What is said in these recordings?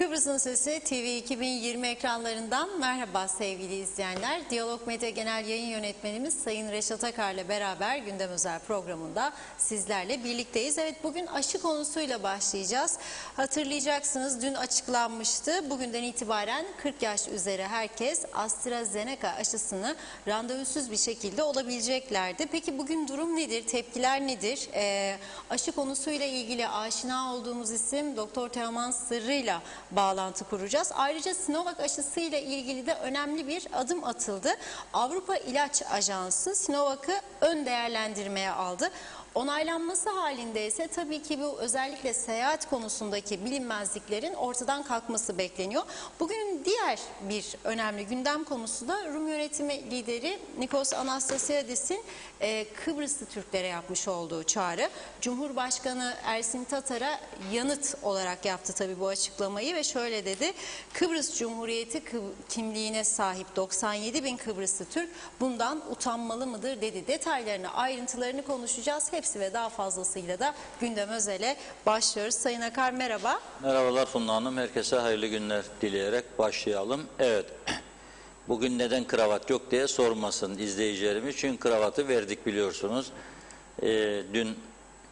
Kıbrıs'ın Sesi TV 2020 ekranlarından merhaba sevgili izleyenler. Diyalog Medya Genel Yayın Yönetmenimiz Sayın Reşat Akar'la beraber Gündem Özel programında sizlerle birlikteyiz. Evet, bugün aşı konusuyla başlayacağız. Hatırlayacaksınız, dün açıklanmıştı. Bugünden itibaren 40 yaş üzeri herkes AstraZeneca aşısını randevusuz bir şekilde olabileceklerdi. Peki bugün durum nedir? Tepkiler nedir? Aşı konusuyla ilgili aşina olduğumuz isim Doktor Teoman Sırrı'yla bağlantı kuracağız. Ayrıca Sinovac aşısıyla ilgili de önemli bir adım atıldı. Avrupa İlaç Ajansı Sinovac'ı ön değerlendirmeye aldı. Onaylanması halinde ise tabii ki bu özellikle seyahat konusundaki bilinmezliklerin ortadan kalkması bekleniyor. Bugün diğer bir önemli gündem konusu da Rum yönetimi lideri Nikos Anastasiadis'in Kıbrıslı Türklere yapmış olduğu çağrı. Cumhurbaşkanı Ersin Tatar'a yanıt olarak yaptı tabii bu açıklamayı ve şöyle dedi: Kıbrıs Cumhuriyeti kimliğine sahip 97 bin Kıbrıslı Türk bundan utanmalı mıdır dedi. Detaylarını, ayrıntılarını konuşacağız. Hepsi ve daha fazlasıyla da Gündem Özel'e başlıyoruz. Sayın Akar merhaba. Merhabalar Funda Hanım. Herkese hayırlı günler dileyerek başlayalım. Evet, bugün neden kravat yok diye sormasın izleyicilerimiz. Çünkü kravatı verdik biliyorsunuz. Dün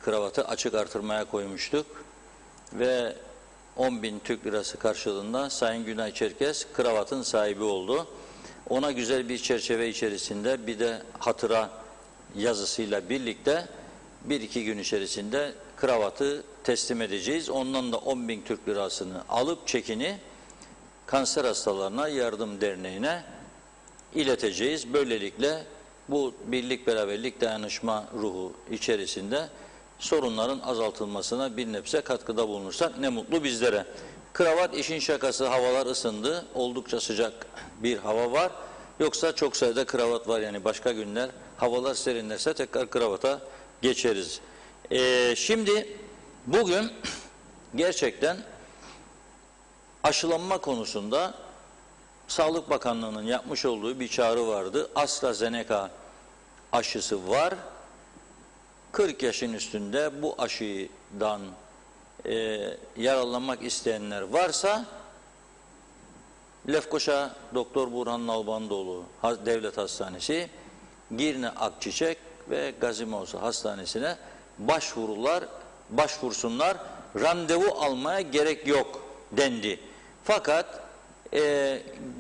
kravatı açık artırmaya koymuştuk. Ve 10.000 Türk lirası karşılığında Sayın Günay Çerkes kravatın sahibi oldu. Ona güzel bir çerçeve içerisinde bir de hatıra yazısıyla birlikte 1-2 gün içerisinde kravatı teslim edeceğiz. Ondan da 10.000 Türk lirasını alıp çekini Kanser Hastalarına Yardım Derneği'ne ileteceğiz. Böylelikle bu birlik, beraberlik, dayanışma ruhu içerisinde sorunların azaltılmasına bir nebze katkıda bulunursak ne mutlu bizlere. Kravat işin şakası, havalar ısındı. Oldukça sıcak bir hava var. Yoksa çok sayıda kravat var, yani başka günler havalar serinlerse tekrar kravata geçeriz. Şimdi bugün gerçekten aşılanma konusunda Sağlık Bakanlığı'nın yapmış olduğu bir çağrı vardı. AstraZeneca aşısı var. 40 yaşın üstünde bu aşıdan yararlanmak isteyenler varsa Lefkoşa Doktor Burhan Nalbandoğlu Devlet Hastanesi, Girne Akçiçek ve Gazimoz Hastanesi'ne başvursunlar, randevu almaya gerek yok dendi. Fakat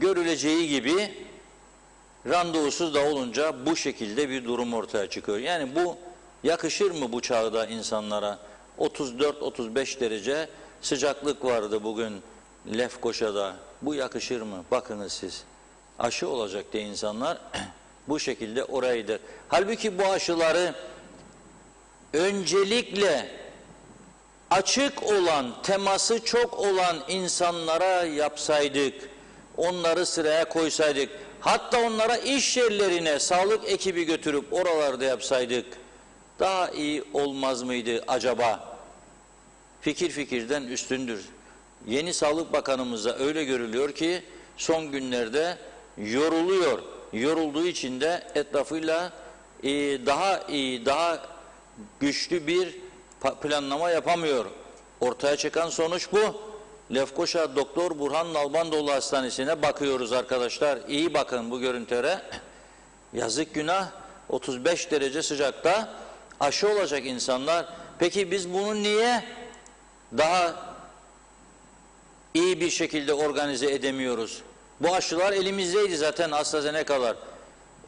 görüleceği gibi randevusuz da olunca bu şekilde bir durum ortaya çıkıyor. Yani bu yakışır mı bu çağda insanlara? 34-35 derece sıcaklık vardı bugün Lefkoşa'da. Bu yakışır mı? Bakınız siz. Aşı olacak diye insanlar bu şekilde orayıdır. Halbuki bu aşıları öncelikle açık olan, teması çok olan insanlara yapsaydık, onları sıraya koysaydık, hatta onlara iş yerlerine sağlık ekibi götürüp oralarda yapsaydık, daha iyi olmaz mıydı acaba? Fikir fikirden üstündür. Yeni Sağlık Bakanımıza öyle görülüyor ki son günlerde yoruluyor. Yorulduğu için de etrafıyla daha iyi, daha güçlü bir planlama yapamıyor. Ortaya çıkan sonuç bu. Lefkoşa Doktor Burhan Nalbandoğlu Hastanesi'ne bakıyoruz arkadaşlar. İyi bakın bu görüntülere. Yazık, günah. 35 derece sıcakta aşı olacak insanlar. Peki biz bunu niye daha iyi bir şekilde organize edemiyoruz? Bu aşılar elimizdeydi zaten, AstraZeneca'lar.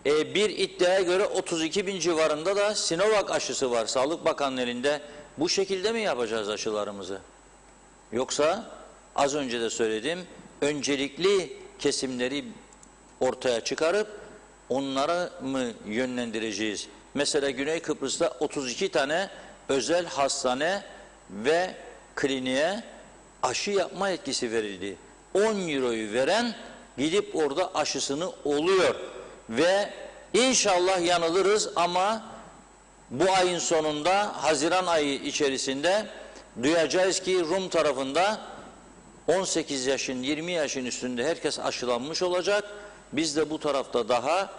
Bir iddiaya göre 32 bin civarında da Sinovac aşısı var Sağlık Bakanlığı elinde. Bu şekilde mi yapacağız aşılarımızı? Yoksa az önce de söyledim, öncelikli kesimleri ortaya çıkarıp onlara mı yönlendireceğiz? Mesela Güney Kıbrıs'ta 32 tane özel hastane ve kliniğe aşı yapma yetkisi verildi. 10 euroyu veren gidip orada aşısını oluyor. Ve inşallah yanılırız ama bu ayın sonunda, Haziran ayı içerisinde duyacağız ki Rum tarafında 18 yaşın, 20 yaşın üstünde herkes aşılanmış olacak. Biz de bu tarafta daha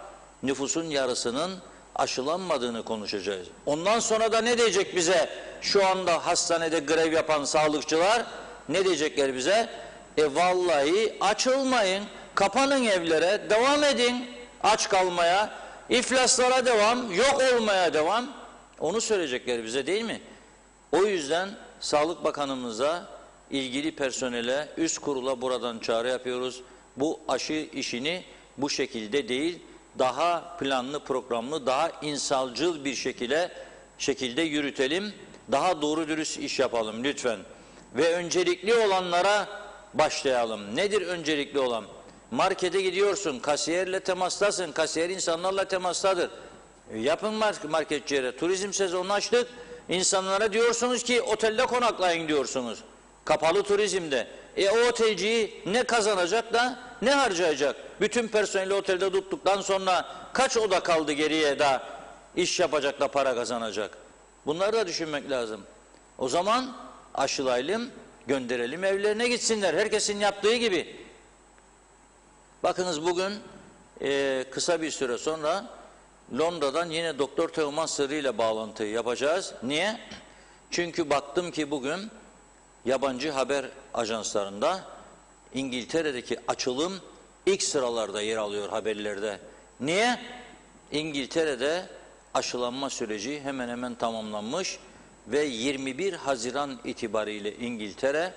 nüfusun yarısının aşılanmadığını konuşacağız. Ondan sonra da ne diyecek bize şu anda hastanede grev yapan sağlıkçılar? Ne diyecekler bize? Vallahi açılmayın, kapanın evlere, devam edin aç kalmaya, iflaslara devam, yok olmaya devam. Onu söyleyecekler bize, değil mi? O yüzden Sağlık Bakanımıza, ilgili personele, üst kurula buradan çağrı yapıyoruz. Bu aşı işini bu şekilde değil, daha planlı, programlı, daha insancıl bir şekilde yürütelim. Daha doğru dürüst iş yapalım lütfen. Ve öncelikli olanlara başlayalım. Nedir öncelikli olan? Markete gidiyorsun, kasiyerle temastasın, kasiyer insanlarla temastadır. Yapın marketçilere, turizm sezonunu açtık, insanlara diyorsunuz ki otelde konaklayın diyorsunuz. Kapalı turizmde. O otelciyi ne kazanacak da ne harcayacak? Bütün personeli otelde tuttuktan sonra kaç oda kaldı geriye da iş yapacak da para kazanacak? Bunları da düşünmek lazım. O zaman aşılayalım, gönderelim evlerine gitsinler. Herkesin yaptığı gibi. Bakınız bugün kısa bir süre sonra Londra'dan yine Doktor Teoman Sırrı ile bağlantıyı yapacağız. Niye? Çünkü baktım ki bugün yabancı haber ajanslarında İngiltere'deki açılım ilk sıralarda yer alıyor haberlerde. Niye? İngiltere'de aşılanma süreci hemen hemen tamamlanmış ve 21 Haziran itibariyle İngiltere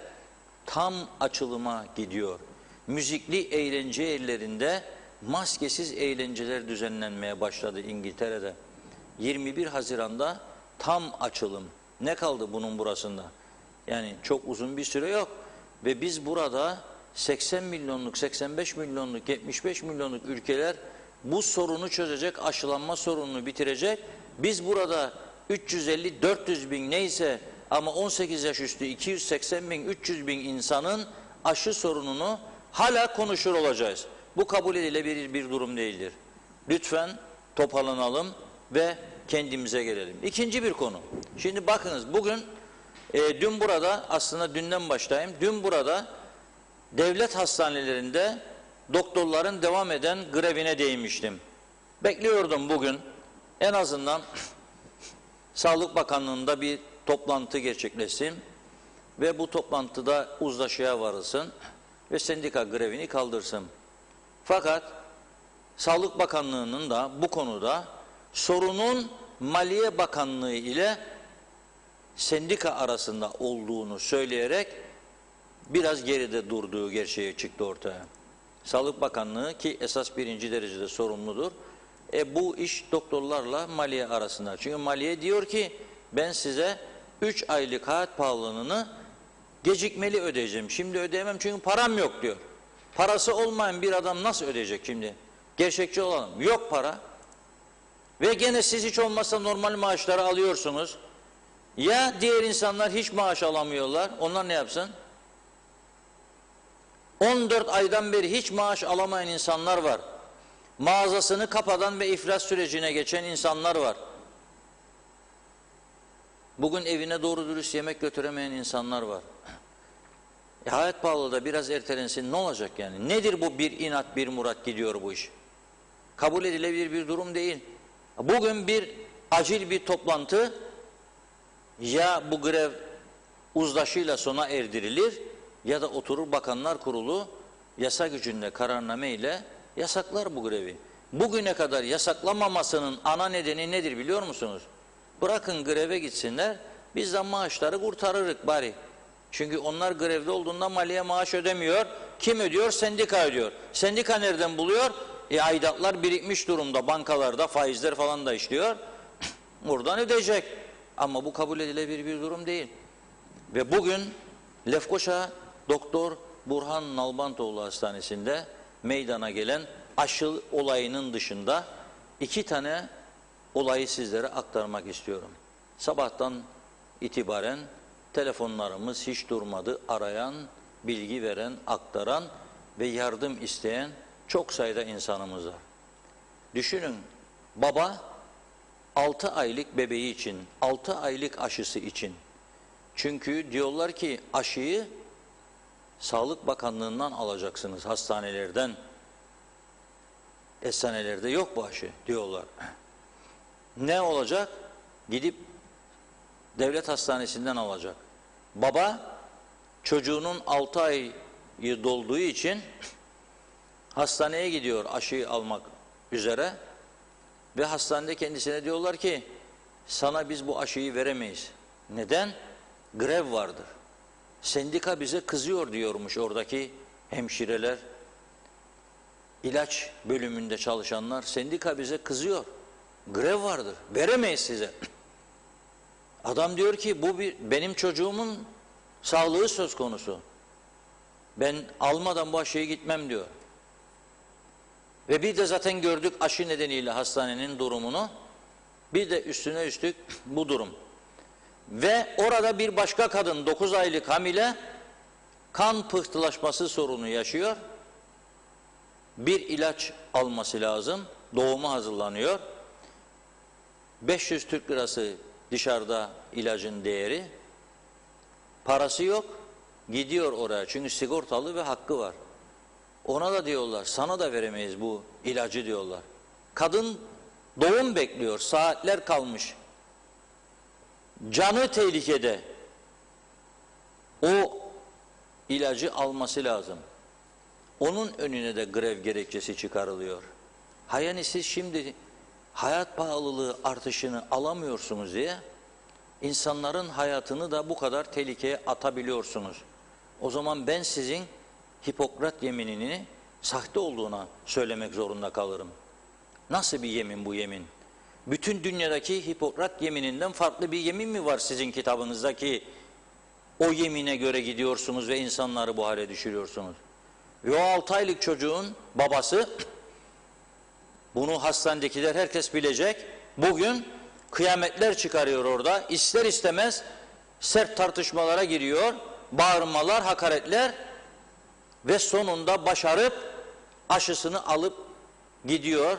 tam açılıma gidiyor. Müzikli eğlence yerlerinde maskesiz eğlenceler düzenlenmeye başladı İngiltere'de. 21 Haziran'da tam açılım. Ne kaldı bunun burasında? Yani çok uzun bir süre yok. Ve biz burada 80 milyonluk, 85 milyonluk, 75 milyonluk ülkeler bu sorunu çözecek, aşılanma sorununu bitirecek. Biz burada 350-400 bin neyse ama 18 yaş üstü 280 bin, 300 bin insanın aşı sorununu hala konuşur olacağız. Bu kabul edilebilir bir durum değildir. Lütfen toparlanalım ve kendimize gelelim. İkinci bir konu. Şimdi bakınız bugün, dün burada, aslında dünden başlayayım. Dün burada devlet hastanelerinde doktorların devam eden grevine değinmiştim. Bekliyordum bugün en azından Sağlık Bakanlığı'nda bir toplantı gerçekleşsin ve bu toplantıda uzlaşıya varılsın ve sendika grevini kaldırsın. Fakat Sağlık Bakanlığı'nın da bu konuda sorunun Maliye Bakanlığı ile sendika arasında olduğunu söyleyerek biraz geride durduğu gerçeği çıktı ortaya. Sağlık Bakanlığı ki esas birinci derecede sorumludur. Bu iş doktorlarla Maliye arasında. Çünkü Maliye diyor ki ben size 3 aylık hayat pahalılığını gecikmeli ödeyeceğim. Şimdi ödeyemem çünkü param yok diyor. Parası olmayan bir adam nasıl ödeyecek şimdi? Gerçekçi olalım. Yok para. Ve gene siz hiç olmazsa normal maaşları alıyorsunuz. Ya diğer insanlar hiç maaş alamıyorlar. Onlar ne yapsın? 14 aydan beri hiç maaş alamayan insanlar var. Mağazasını kapadan ve iflas sürecine geçen insanlar var. Bugün evine doğru dürüst yemek götüremeyen insanlar var. Hayat pahalılığı da biraz ertelensin, ne olacak yani? Nedir bu bir inat bir murat gidiyor bu iş? Kabul edilebilir bir durum değil. Bugün bir acil bir toplantı, ya bu grev uzlaşıyla sona erdirilir ya da oturur Bakanlar Kurulu yasa gücünde kararname ile yasaklar bu grevi. Bugüne kadar yasaklamamasının ana nedeni nedir biliyor musunuz? Bırakın greve gitsinler, biz de maaşları kurtarırık bari. Çünkü onlar grevde olduğunda maliye maaş ödemiyor. Kim ödüyor? Sendika ödüyor. Sendika nereden buluyor? Aidatlar birikmiş durumda, bankalarda faizler falan da işliyor. Buradan ödeyecek. Ama bu kabul edilebilir bir durum değil. Ve bugün Lefkoşa Doktor Burhan Nalbantoğlu Hastanesi'nde meydana gelen aşı olayının dışında 2 tane olayı sizlere aktarmak istiyorum. Sabahtan itibaren telefonlarımız hiç durmadı. Arayan, bilgi veren, aktaran ve yardım isteyen çok sayıda insanımız var. Düşünün, baba 6 aylık bebeği için, 6 aylık aşısı için. Çünkü diyorlar ki aşıyı Sağlık Bakanlığı'ndan alacaksınız, hastanelerden. Eczanelerde yok bu aşı diyorlar. Ne olacak? Gidip devlet hastanesinden alacak. Baba çocuğunun 6 ay dolduğu için hastaneye gidiyor aşıyı almak üzere ve hastanede kendisine diyorlar ki sana biz bu aşıyı veremeyiz. Neden? Grev vardır. Sendika bize kızıyor diyormuş oradaki hemşireler, ilaç bölümünde çalışanlar. Sendika bize kızıyor. Grev vardır. Veremeyiz size. Adam diyor ki bu benim çocuğumun sağlığı söz konusu. Ben almadan bu aşıya gitmem diyor. Ve bir de zaten gördük aşı nedeniyle hastanenin durumunu. Bir de üstüne üstlük bu durum. Ve orada bir başka kadın 9 aylık hamile kan pıhtılaşması sorunu yaşıyor. Bir ilaç alması lazım. Doğuma hazırlanıyor. 500 Türk lirası dışarıda ilacın değeri. Parası yok. Gidiyor oraya çünkü sigortalı ve hakkı var. Ona da diyorlar sana da veremeyiz bu ilacı diyorlar. Kadın doğum bekliyor. Saatler kalmış. Canı tehlikede. O ilacı alması lazım. Onun önüne de grev gerekçesi çıkarılıyor. Yani siz şimdi hayat pahalılığı artışını alamıyorsunuz diye insanların hayatını da bu kadar tehlikeye atabiliyorsunuz. O zaman ben sizin Hipokrat yeminini sahte olduğuna söylemek zorunda kalırım. Nasıl bir yemin bu yemin? Bütün dünyadaki Hipokrat yemininden farklı bir yemin mi var sizin kitabınızdaki? O yemine göre gidiyorsunuz ve insanları bu hale düşürüyorsunuz. Ve o 6 aylık çocuğun babası, bunu hastanedekiler herkes bilecek, bugün kıyametler çıkarıyor orada, ister istemez sert tartışmalara giriyor, bağırmalar, hakaretler ve sonunda başarıp aşısını alıp gidiyor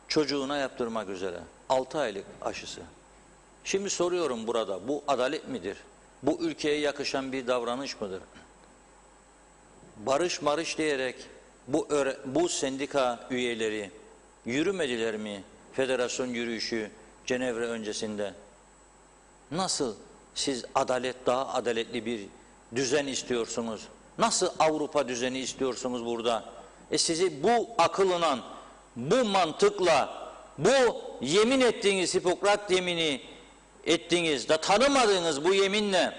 çocuğuna yaptırmak üzere. 6 aylık aşısı. Şimdi soruyorum burada, bu adalet midir? Bu ülkeye yakışan bir davranış mıdır? Barış marış diyerek bu sendika üyeleri yürümediler mi federasyon yürüyüşü Cenevre öncesinde? Nasıl siz daha adaletli bir düzen istiyorsunuz? Nasıl Avrupa düzeni istiyorsunuz burada? Sizi bu akılla, bu mantıkla, bu yemin ettiğiniz Hipokrat yemini ettiğiniz da tanımadığınız bu yeminle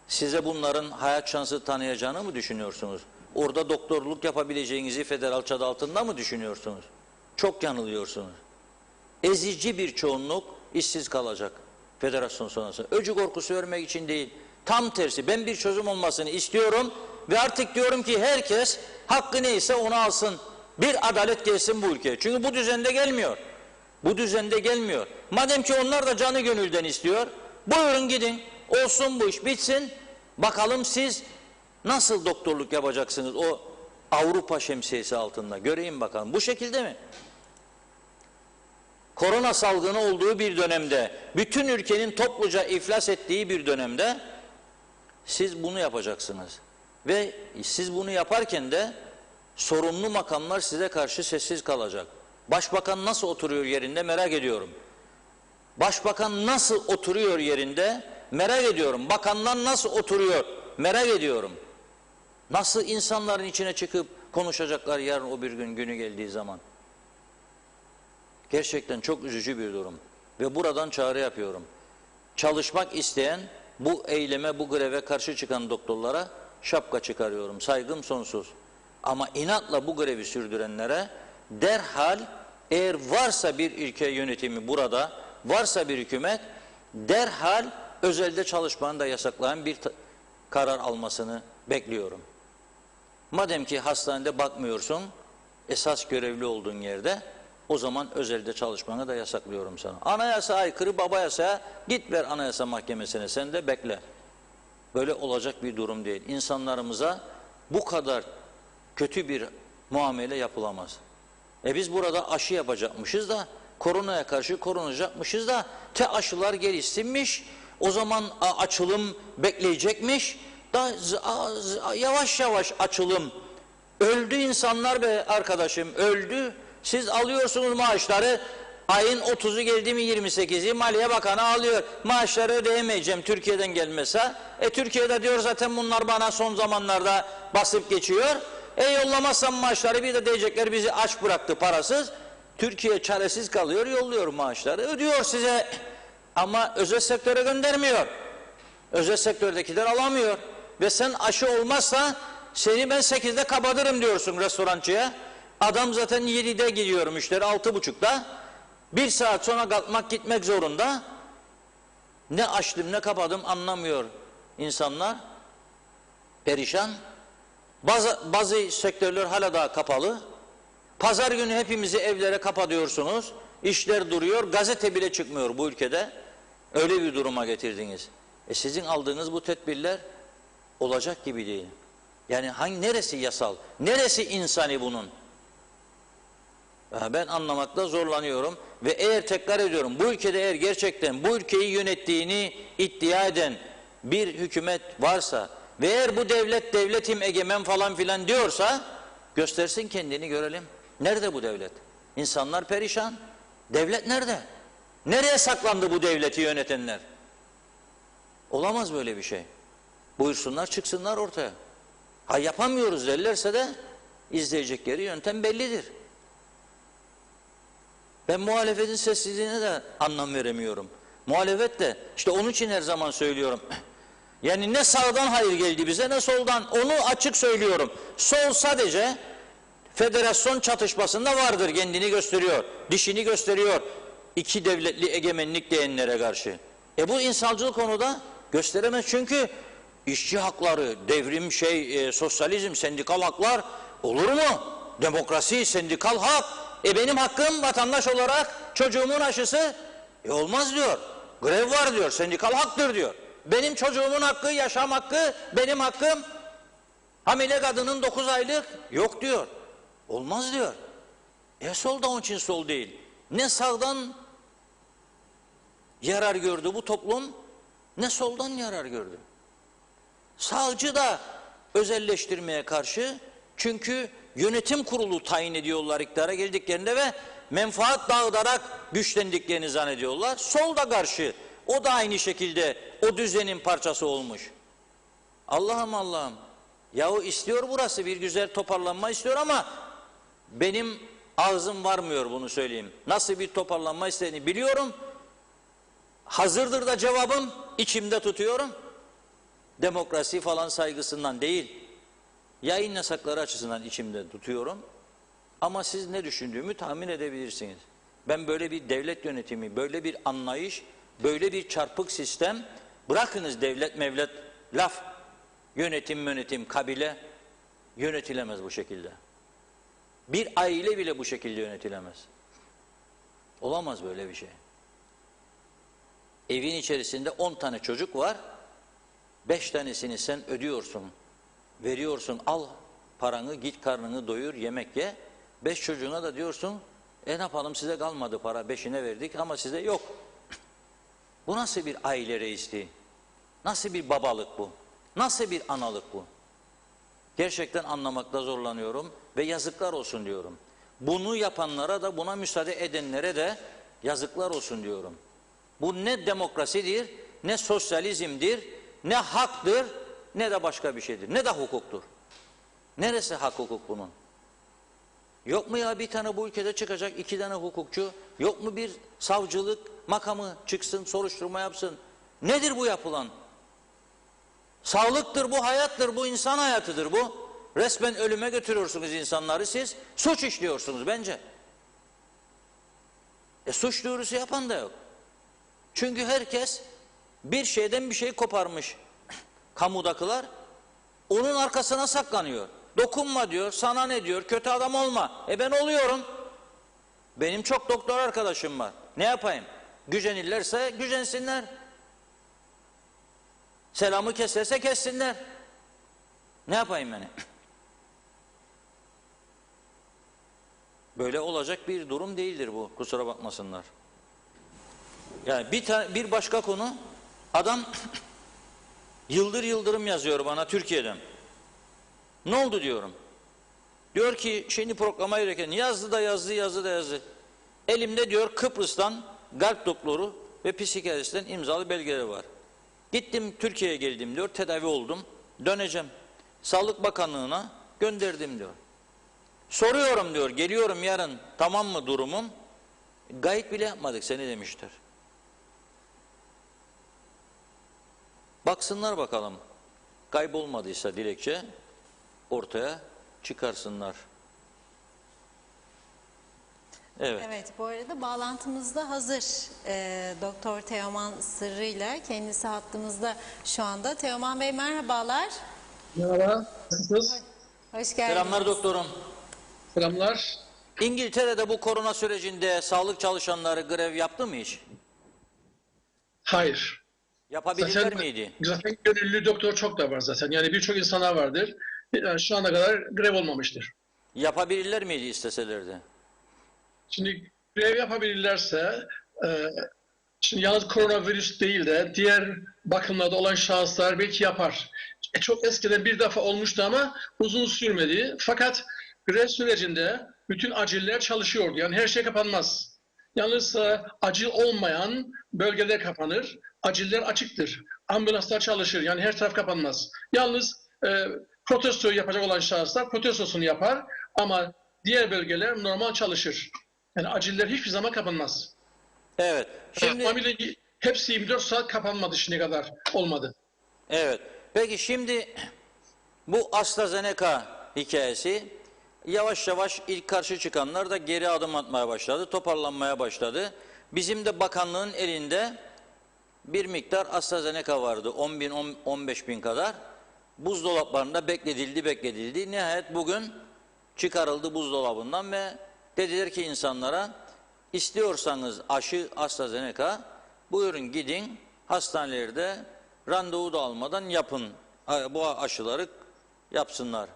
size bunların hayat şansı tanıyacağını mı düşünüyorsunuz? Orada doktorluk yapabileceğinizi federal çadı altında mı düşünüyorsunuz? Çok yanılıyorsunuz. Ezici bir çoğunluk işsiz kalacak federasyon sonrası. Öcü korkusu örmek için değil. Tam tersi ben bir çözüm olmasını istiyorum ve artık diyorum ki herkes hakkı neyse onu alsın. Bir adalet gelsin bu ülkeye. Çünkü bu düzende gelmiyor. Bu düzende gelmiyor. Madem ki onlar da canı gönülden istiyor, buyurun gidin, olsun bu iş, bitsin. Bakalım siz nasıl doktorluk yapacaksınız o Avrupa şemsiyesi altında? Göreyim bakalım. Bu şekilde mi? Korona salgını olduğu bir dönemde, bütün ülkenin topluca iflas ettiği bir dönemde siz bunu yapacaksınız. Ve siz bunu yaparken de sorumlu makamlar size karşı sessiz kalacak. Başbakan nasıl oturuyor yerinde merak ediyorum. Başbakan nasıl oturuyor yerinde merak ediyorum. Bakanlar nasıl oturuyor merak ediyorum. Nasıl insanların içine çıkıp konuşacaklar yarın o bir günü geldiği zaman. Gerçekten çok üzücü bir durum. Ve buradan çağrı yapıyorum. Çalışmak isteyen bu eyleme, bu greve karşı çıkan doktorlara şapka çıkarıyorum. Saygım sonsuz. Ama inatla bu grevi sürdürenlere derhal eğer varsa bir ülke yönetimi burada, varsa bir hükümet derhal özelde çalışmanı da yasaklayan bir karar almasını bekliyorum. Madem ki hastanede bakmıyorsun, esas görevli olduğun yerde o zaman özelde çalışmanı da yasaklıyorum sana. Anayasa aykırı baba yasaya git ver anayasa mahkemesine sen de bekle. Böyle olacak bir durum değil. İnsanlarımıza bu kadar kötü bir muamele yapılamaz. Biz burada aşı yapacakmışız da koronaya karşı korunacakmışız da aşılar gelişsinmiş. O zaman açılım bekleyecekmiş. Da yavaş yavaş açılım. Öldü insanlar be arkadaşım öldü. Siz alıyorsunuz maaşları Ayın 30'u geldi mi 28'i Maliye Bakanı alıyor. Maaşları ödeyemeyeceğim Türkiye'den gelmezse. Türkiye'de diyor zaten bunlar bana son zamanlarda basıp geçiyor. Yollamazsam maaşları bir de diyecekler bizi aç bıraktı parasız. Türkiye çaresiz kalıyor, yolluyor maaşları, ödüyor size. Ama özel sektöre göndermiyor. Özel sektördekiler alamıyor. Ve sen aşı olmazsa seni ben 8'de kapatırım diyorsun restorancıya. Adam zaten 7'de gidiyor müşteri 6.30'da. 1 saat sonra kalkmak gitmek zorunda. Ne açtım ne kapadım anlamıyor insanlar. Perişan. Bazı sektörler hala daha kapalı. Pazar günü hepimizi evlere kapatıyorsunuz. İşler duruyor. Gazete bile çıkmıyor bu ülkede. Öyle bir duruma getirdiniz. Sizin aldığınız bu tedbirler olacak gibi değil. Yani neresi yasal? Neresi insani bunun? Ben anlamakta zorlanıyorum. Ve eğer tekrar ediyorum bu ülkede eğer gerçekten bu ülkeyi yönettiğini iddia eden bir hükümet varsa ve eğer bu devlet devletim egemen falan filan diyorsa göstersin kendini görelim. Nerede bu devlet? İnsanlar perişan. Devlet nerede? Nereye saklandı bu devleti yönetenler? Olamaz böyle bir şey. Buyursunlar çıksınlar ortaya. Ha yapamıyoruz derlerse de izleyecekleri yöntem bellidir. Ben muhalefetin sessizliğine de anlam veremiyorum. Muhalefet de işte onun için her zaman söylüyorum. Yani ne sağdan hayır geldi bize ne soldan, onu açık söylüyorum. Sol sadece federasyon çatışmasında vardır, kendini gösteriyor, dişini gösteriyor. İki devletli egemenlik diyenlere karşı. Bu insancıl konuda gösteremez çünkü işçi hakları, devrim sosyalizm, sendikal haklar olur mu? Demokrasi, sendikal hak. Benim hakkım vatandaş olarak çocuğumun aşısı olmaz diyor. Grev var diyor, sendikal haktır diyor. Benim çocuğumun hakkı, yaşam hakkı, benim hakkım hamile kadının 9 aylık yok diyor. Olmaz diyor. Sol da onun için sol değil. Ne sağdan yarar gördü bu toplum, ne soldan yarar gördü. Sağcı da özelleştirmeye karşı çünkü yönetim kurulu tayin ediyorlar iktidara geldiklerinde ve menfaat dağıtarak güçlendiklerini zannediyorlar. Sol da karşı, o da aynı şekilde o düzenin parçası olmuş. Allah'ım Allah'ım, yahu istiyor burası bir güzel toparlanma istiyor ama benim ağzım varmıyor bunu söyleyeyim. Nasıl bir toparlanma istediğini biliyorum. Hazırdır da cevabım, içimde tutuyorum. Demokrasi falan saygısından değil, yayın yasakları açısından içimde tutuyorum. Ama siz ne düşündüğümü tahmin edebilirsiniz. Ben böyle bir devlet yönetimi, böyle bir anlayış, böyle bir çarpık sistem, bırakınız devlet mevlet laf, yönetim, kabile yönetilemez bu şekilde. Bir aile bile bu şekilde yönetilemez. Olamaz böyle bir şey. Evin içerisinde 10 tane çocuk var, 5 tanesini sen ödüyorsun, veriyorsun, al paranı, git karnını doyur, yemek ye. 5 çocuğuna da diyorsun, ne yapalım size kalmadı para, 5'ine verdik ama size yok. Bu nasıl bir aile reisliği? Nasıl bir babalık bu? Nasıl bir analık bu? Gerçekten anlamakta zorlanıyorum ve yazıklar olsun diyorum. Bunu yapanlara da buna müsaade edenlere de yazıklar olsun diyorum. Bu ne demokrasidir, ne sosyalizmdir, ne haktır, ne de başka bir şeydir. Ne de hukuktur. Neresi hak hukuk bunun? Yok mu ya bir tane bu ülkede çıkacak 2 tane hukukçu? Yok mu bir savcılık makamı çıksın, soruşturma yapsın? Nedir bu yapılan? Sağlıktır bu, hayattır bu, insan hayatıdır bu. Resmen ölüme götürüyorsunuz insanları siz. Suç işliyorsunuz bence. Suç duyurusu yapan da yok. Çünkü herkes bir şeyden bir şey koparmış. Kamudakiler onun arkasına saklanıyor. Dokunma diyor, sana ne diyor, kötü adam olma. Ben oluyorum. Benim çok doktor arkadaşım var. Ne yapayım? Gücenirlerse gücensinler. Selamı keserse kessinler. Ne yapayım yani? Böyle olacak bir durum değildir bu. Kusura bakmasınlar. Yani bir başka konu, adam yıldır yıldırım yazıyor bana Türkiye'den. Ne oldu diyorum. Diyor ki şimdi proklama gereken yazdı da yazdı. Elimde diyor Kıbrıs'tan kalp doktoru ve psikiyatristen imzalı belgeleri var. Gittim Türkiye'ye geldim diyor, tedavi oldum, döneceğim. Sağlık Bakanlığı'na gönderdim diyor. Soruyorum diyor, geliyorum yarın, tamam mı durumum? Gayet bile yapmadık seni demişler. Baksınlar bakalım, kaybolmadıysa dilekçe ortaya çıkarsınlar. Evet. Evet, bu arada bağlantımızda hazır Doktor Teoman Sırrı ile kendisi hattımızda şu anda. Teoman Bey merhabalar. Merhaba, nasılsınız? Hoş geldiniz. Selamlar doktorum. Selamlar. İngiltere'de bu korona sürecinde sağlık çalışanları grev yaptı mı hiç? Hayır. Yapabilirler miydi? Zaten gönüllü doktor çok da var zaten. Yani birçok insana vardır. Yani şu ana kadar grev olmamıştır. Yapabilirler miydi isteselerdi? Şimdi grev yapabilirlerse, şimdi yalnız koronavirüs değil de diğer bakımlarda olan şahıslar belki yapar. Çok eskiden bir defa olmuştu ama uzun sürmedi. Fakat grev sürecinde bütün aciller çalışıyordu. Yani her şey kapanmaz. Yalnız acil olmayan bölgeler kapanır. Aciller açıktır. Ambulanslar çalışır. Yani her taraf kapanmaz. Yalnız protesto yapacak olan şahıslar protestosunu yapar ama diğer bölgeler normal çalışır. Yani aciller hiçbir zaman kapanmaz. Evet. Şimdi Tamamıyla hepsi 24 saat kapanmadı şimdiye kadar. Olmadı. evet. Peki şimdi bu AstraZeneca hikayesi yavaş yavaş ilk karşı çıkanlar da geri adım atmaya başladı, toparlanmaya başladı. Bizim de bakanlığın elinde bir miktar AstraZeneca vardı, 10 bin, 15 bin kadar. Buzdolaplarında bekledildi. Nihayet bugün çıkarıldı buzdolabından ve dediler ki insanlara, istiyorsanız aşı AstraZeneca, buyurun gidin hastanelerde randevu da almadan yapın, bu aşıları yapsınlar.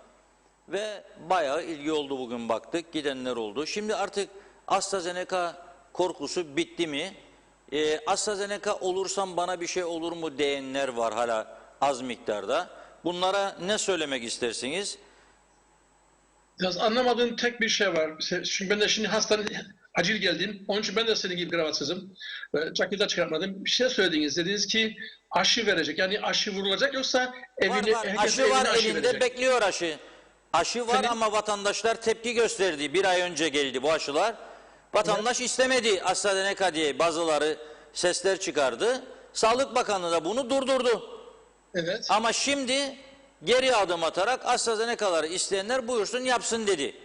Ve bayağı ilgi oldu, bugün baktık, gidenler oldu. Şimdi artık AstraZeneca korkusu bitti mi? AstraZeneca olursam bana bir şey olur mu diyenler var hala az miktarda. Bunlara ne söylemek istersiniz? Biraz anlamadığım tek bir şey var. Çünkü ben de şimdi acil geldim. Onun için ben de senin gibi gravatsızım. Ceketi çıkartmadım. Bir şey söylediniz. Dediniz ki aşı verecek. Yani aşı vurulacak yoksa evine, Var. herkes Aşı var evine aşı elinde, verecek. bekliyor aşı. Aşı var ama vatandaşlar tepki gösterdi. Bir ay önce geldi bu aşılar. Vatandaş istemedi AstraZeneca diye bazıları sesler çıkardı. Sağlık Bakanlığı da bunu durdurdu. Evet. Ama şimdi geri adım atarak AstraZeneca'ları isteyenler buyursun yapsın dedi.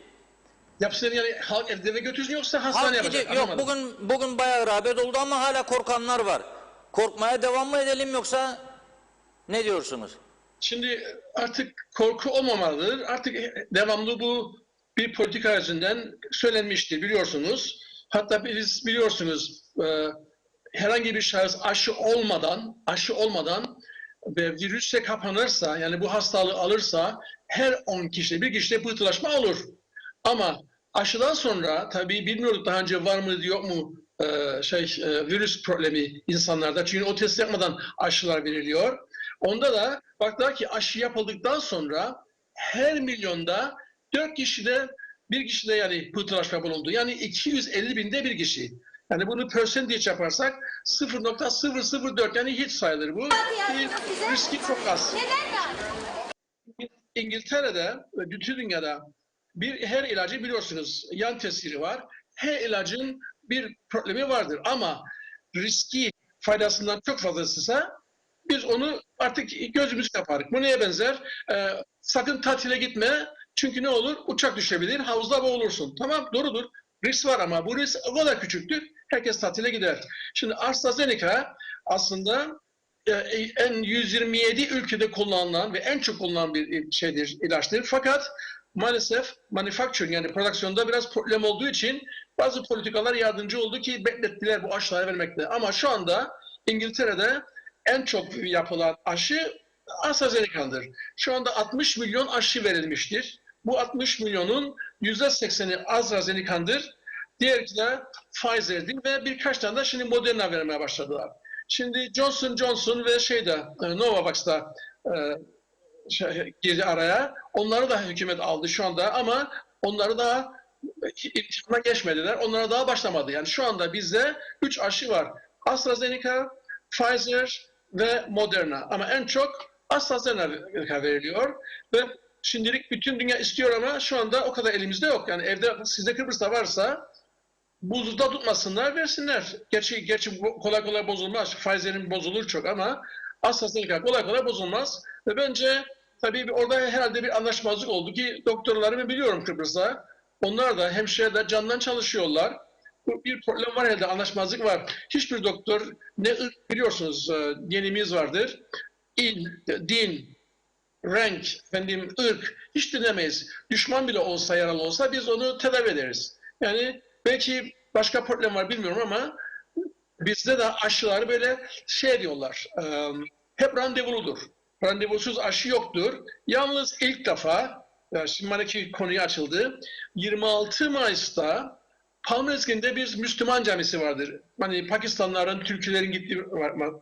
Yapsın yani halk eve götürsün yoksa Halk hastane yapacak. gidiyor. Yok, Anlamadım. bugün bayağı rağbet oldu ama hala korkanlar var. Korkmaya devam mı edelim yoksa ne diyorsunuz? Şimdi artık korku olmamalıdır. Artık devamlı bu bir politika yüzünden söylenmiştir biliyorsunuz. Hatta biz biliyorsunuz herhangi bir şahıs aşı olmadan ve virüse kapanırsa yani bu hastalığı alırsa her 10 kişide bir kişide pıhtılaşma olur. Ama aşıdan sonra tabii bilmiyorduk daha önce var mı yok mu virüs problemi insanlarda. Çünkü o test yapmadan aşılar veriliyor. Onda da baktılar ki aşı yapıldıktan sonra her milyonda 4 kişide bir kişide yani pıhtılaşma bulundu. Yani 250 binde bir kişi. Yani bunu percentage yaparsak 0,004 yani hiç sayılır bu. Riski çok az. İngiltere'de ve bütün dünyada her ilacı biliyorsunuz yan tesiri var. Her ilacın bir problemi vardır ama riski faydasından çok fazlasıysa biz onu artık gözümüz kaparız. Bu neye benzer? Sakın tatile gitme çünkü ne olur? Uçak düşebilir, havuzda boğulursun. Tamam doğrudur. Risk var ama bu risk o kadar küçüktür. Herkes tatile gider. Şimdi AstraZeneca aslında en 127 ülkede kullanılan ve en çok kullanılan bir ilaçtır. Fakat maalesef manufacturing yani prodüksiyonda biraz problem olduğu için bazı politikalar yardımcı oldu ki beklettiler bu aşıları vermekte. Ama şu anda İngiltere'de en çok yapılan aşı AstraZeneca'dır. Şu anda 60 milyon aşı verilmiştir. Bu 60 milyonun %80'i AstraZeneca'dır. Diğeri de Pfizer'dir ve birkaç tane de şimdi Moderna vermeye başladılar. Şimdi Johnson Johnson ve Novavax'da girdi araya. Onları da hükümet aldı şu anda ama onları da imtihana geçmediler. Onlara daha başlamadı. Yani şu anda bizde 3 aşı var. AstraZeneca, Pfizer ve Moderna. Ama en çok AstraZeneca veriliyor. Ve şimdilik bütün dünya istiyor ama şu anda o kadar elimizde yok. Yani evde sizde Kıbrıs'ta varsa buzluğda tutmasınlar, versinler. Gerçi kolay kolay bozulmaz. Pfizer'in bozulur çok ama AstraZeneca kolay kolay bozulmaz. Ve bence tabii orada herhalde bir anlaşmazlık oldu ki doktorlarımı biliyorum Kıbrıs'ta. Onlar da hemşireler candan çalışıyorlar. Bir problem var herhalde, anlaşmazlık var. Hiçbir doktor ne ırk biliyorsunuz dinimiz vardır. Din, renk, efendim, ırk hiç dinlemeyiz. Düşman bile olsa, yaralı olsa biz onu tedavi ederiz. Yani belki başka problem var bilmiyorum ama bizde de aşıları böyle şey diyorlar, hep randevuludur. Randevusuz aşı yoktur. Yalnız ilk defa, şimdi manaki konuyu açıldı, 26 Mayıs'ta Palmezgin'de bir Müslüman camisi vardır. Hani Pakistanlıların, Türklerin gittiği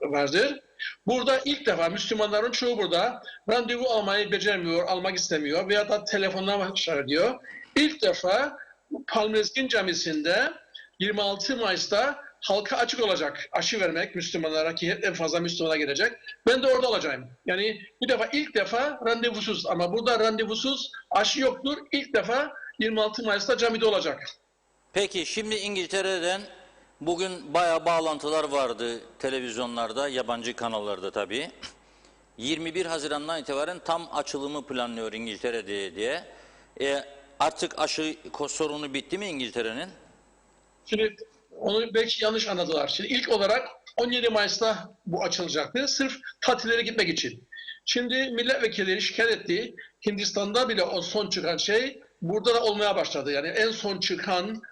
vardır. Burada ilk defa Müslümanların çoğu burada randevu almayı beceremiyor, almak istemiyor veya da telefonla başlar diyor. İlk defa Palmezgin Camisi'nde 26 Mayıs'ta halka açık olacak aşı vermek Müslümanlara ki en fazla Müslümana gelecek. Ben de orada olacağım. Yani bu defa ilk defa randevusuz ama burada randevusuz aşı yoktur. İlk defa 26 Mayıs'ta camide olacak. Peki şimdi İngiltere'den bugün bayağı bağlantılar vardı televizyonlarda, yabancı kanallarda tabii. 21 Haziran'dan itibaren tam açılımı planlıyor İngiltere diye. Artık aşı sorunu bitti mi İngiltere'nin? Şimdi onu belki yanlış anladılar. Şimdi ilk olarak 17 Mayıs'ta bu açılacaktı. Sırf tatillere gitmek için. Şimdi milletvekilleri şikayet etti. Hindistan'da bile o son çıkan şey burada da olmaya başladı. Yani en son çıkan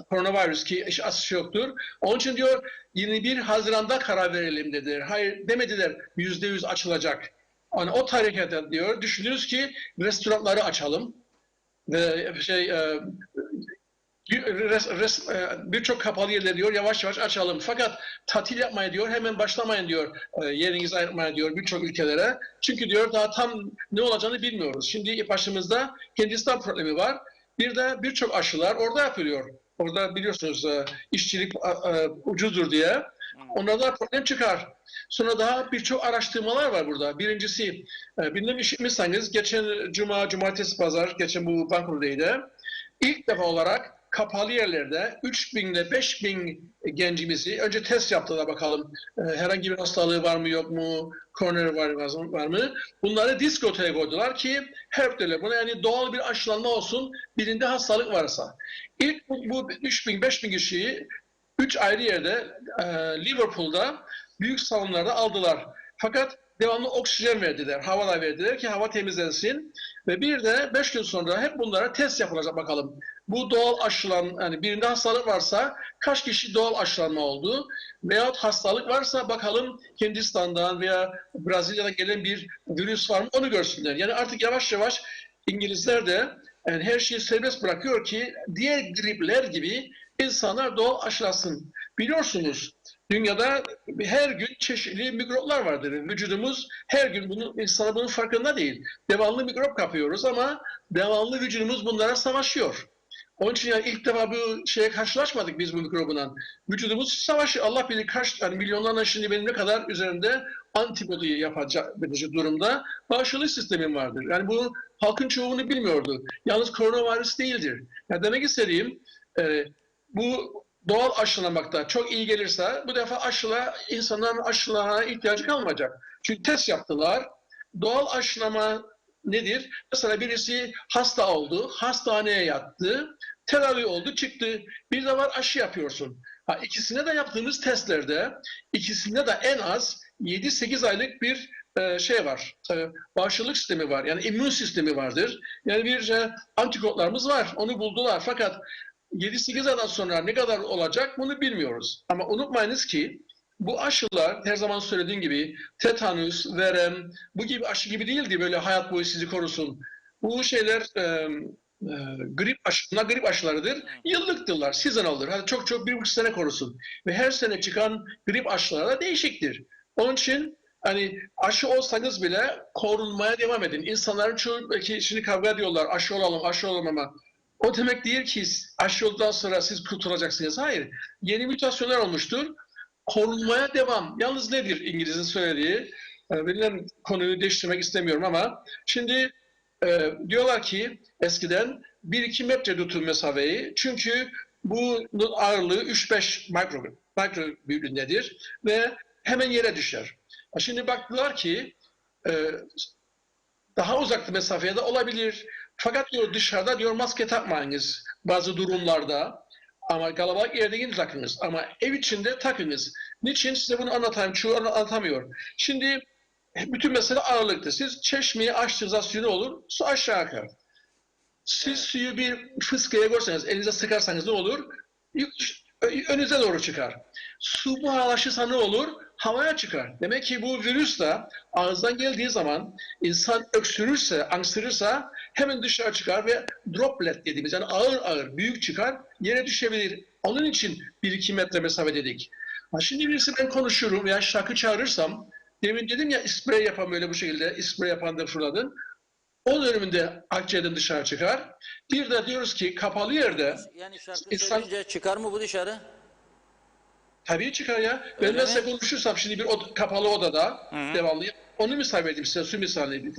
koronavirüs ki aşısı yoktur. Onun için diyor 21 Haziran'da karar verelim dediler. Hayır demediler %100 açılacak. Yani o tarihte diyor düşünürüz ki restoranları açalım ve birçok kapalı yerler diyor yavaş yavaş açalım. Fakat tatil yapmaya diyor hemen başlamayın diyor yerinizi ayırmaya diyor birçok ülkelere. Çünkü diyor daha tam ne olacağını bilmiyoruz. Şimdi başımızda Hindistan problemi var. Bir de birçok aşılar orada yapılıyor. Orada biliyorsunuz işçilik ucuzdur diye. Onlarda problem çıkar. Sonra daha birçok araştırmalar var burada. Birincisi, bilmem işitmişseniz geçen cumartesi, pazar, geçen bu Bank ilk defa olarak kapalı yerlerde 3.000 ile 5.000 gencimizi önce test yaptılar bakalım. Herhangi bir hastalığı var mı yok mu, koroner var mı? Bunları diskoteye koydular ki her türlü buna yani doğal bir aşılanma olsun birinde hastalık varsa. İlk bu 3.000-5.000 kişiyi 3 ayrı yerde Liverpool'da büyük salonlarda aldılar. Fakat devamlı oksijen verdiler, hava da verdiler ki hava temizlensin. Ve bir de 5 gün sonra hep bunlara test yapılacak bakalım. Bu doğal aşılan, yani birinde hastalık varsa kaç kişi doğal aşılanma oldu? Veyahut hastalık varsa bakalım Hindistan'dan veya Brezilya'dan gelen bir virüs var mı onu görsünler. Yani artık yavaş yavaş İngilizler de yani her şeyi serbest bırakıyor ki diğer gripler gibi insanlar doğal aşılasın. Biliyorsunuz dünyada her gün çeşitli mikroplar vardır. Vücudumuz her gün insana bunun farkında değil. Devamlı mikrop kapıyoruz ama devamlı vücudumuz bunlara savaşıyor. Onun için yani ilk defa bu şeye karşılaşmadık biz bu mikrobundan. Vücudumuz savaşı Allah bilir kaç yani milyonlarla şimdi benim ne kadar üzerinde antibodi yapacak durumda bağışıklık sistemim vardır. Yani bu halkın çoğunu bilmiyordu. Yalnız koronavirüs değildir. Yani demek istediğim bu doğal aşılamakta çok iyi gelirse bu defa insanların aşılamaya ihtiyacı kalmayacak. Çünkü test yaptılar. Doğal aşılama nedir? Mesela birisi hasta oldu, hastaneye yattı, tedavi oldu, çıktı. Bir de var aşı yapıyorsun. İkisine de yaptığımız testlerde ikisinde de en az 7-8 aylık bir şey var. Bağışıklık sistemi var. Yani immün sistemi vardır. Yani bir antikorlarımız var. Onu buldular. Fakat 7-8 aydan sonra ne kadar olacak bunu bilmiyoruz. Ama unutmayınız ki bu aşılar her zaman söylediğim gibi tetanus, verem bu gibi aşı gibi değildi böyle hayat boyu sizi korusun. Bu şeyler grip aşılarıdır. Yıllıktırlar, seasonal'dır. Hadi çok 1,5 sene korusun. Ve her sene çıkan grip aşıları da değişiktir. Onun için hani aşı olsanız bile korunmaya devam edin. İnsanların çoğu belki şimdi kavga ediyorlar aşı olalım ama O demek değil ki aşı olduktan sonra siz kurtulacaksınız. Hayır. Yeni mutasyonlar olmuştur. Korunmaya devam. Yalnız nedir İngiliz'in söylediği? Ben konuyu değiştirmek istemiyorum ama şimdi diyorlar ki eskiden 1-2 metre tutun mesafeyi. Çünkü bunun ağırlığı 3-5 mikro büyüklüğündedir ve hemen yere düşer. Şimdi baktılar ki daha uzak mesafeye de olabilir. Fakat diyor dışarıda diyor maske takmayınız bazı durumlarda. Ama kalabalık yerde yine takınız. Ama ev içinde takınız. Niçin? Size bunu anlatayım. Çoğu anlatamıyor. Şimdi bütün mesele ağırlıktır. Siz çeşmeyi açtığınızda suyu ne olur? Su aşağı akar. Siz suyu bir fıskaya koysanız, elinize sıkarsanız ne olur? Önünüze doğru çıkar. Su buharlaşırsa ne olur? Havaya çıkar. Demek ki bu virüs de ağızdan geldiği zaman insan öksürürse, anksırırsa hemen dışarı çıkar ve droplet dediğimiz yani ağır ağır büyük çıkar, yere düşebilir. Onun için 1-2 metre mesafe dedik. Şimdi birisi ben konuşurum veya şarkı çağırırsam, demin dedim ya sprey yapan böyle bu şekilde, sprey yapan da fırladın. Onun önünde akciğerden dışarı çıkar. Bir de diyoruz ki kapalı yerde Yani şarkı insan söyleyince çıkar mı bu dışarı? tabii çıkar ya. Ben mesela konuşursam şimdi bir kapalı odada devamlı onu misal vereyim size su misali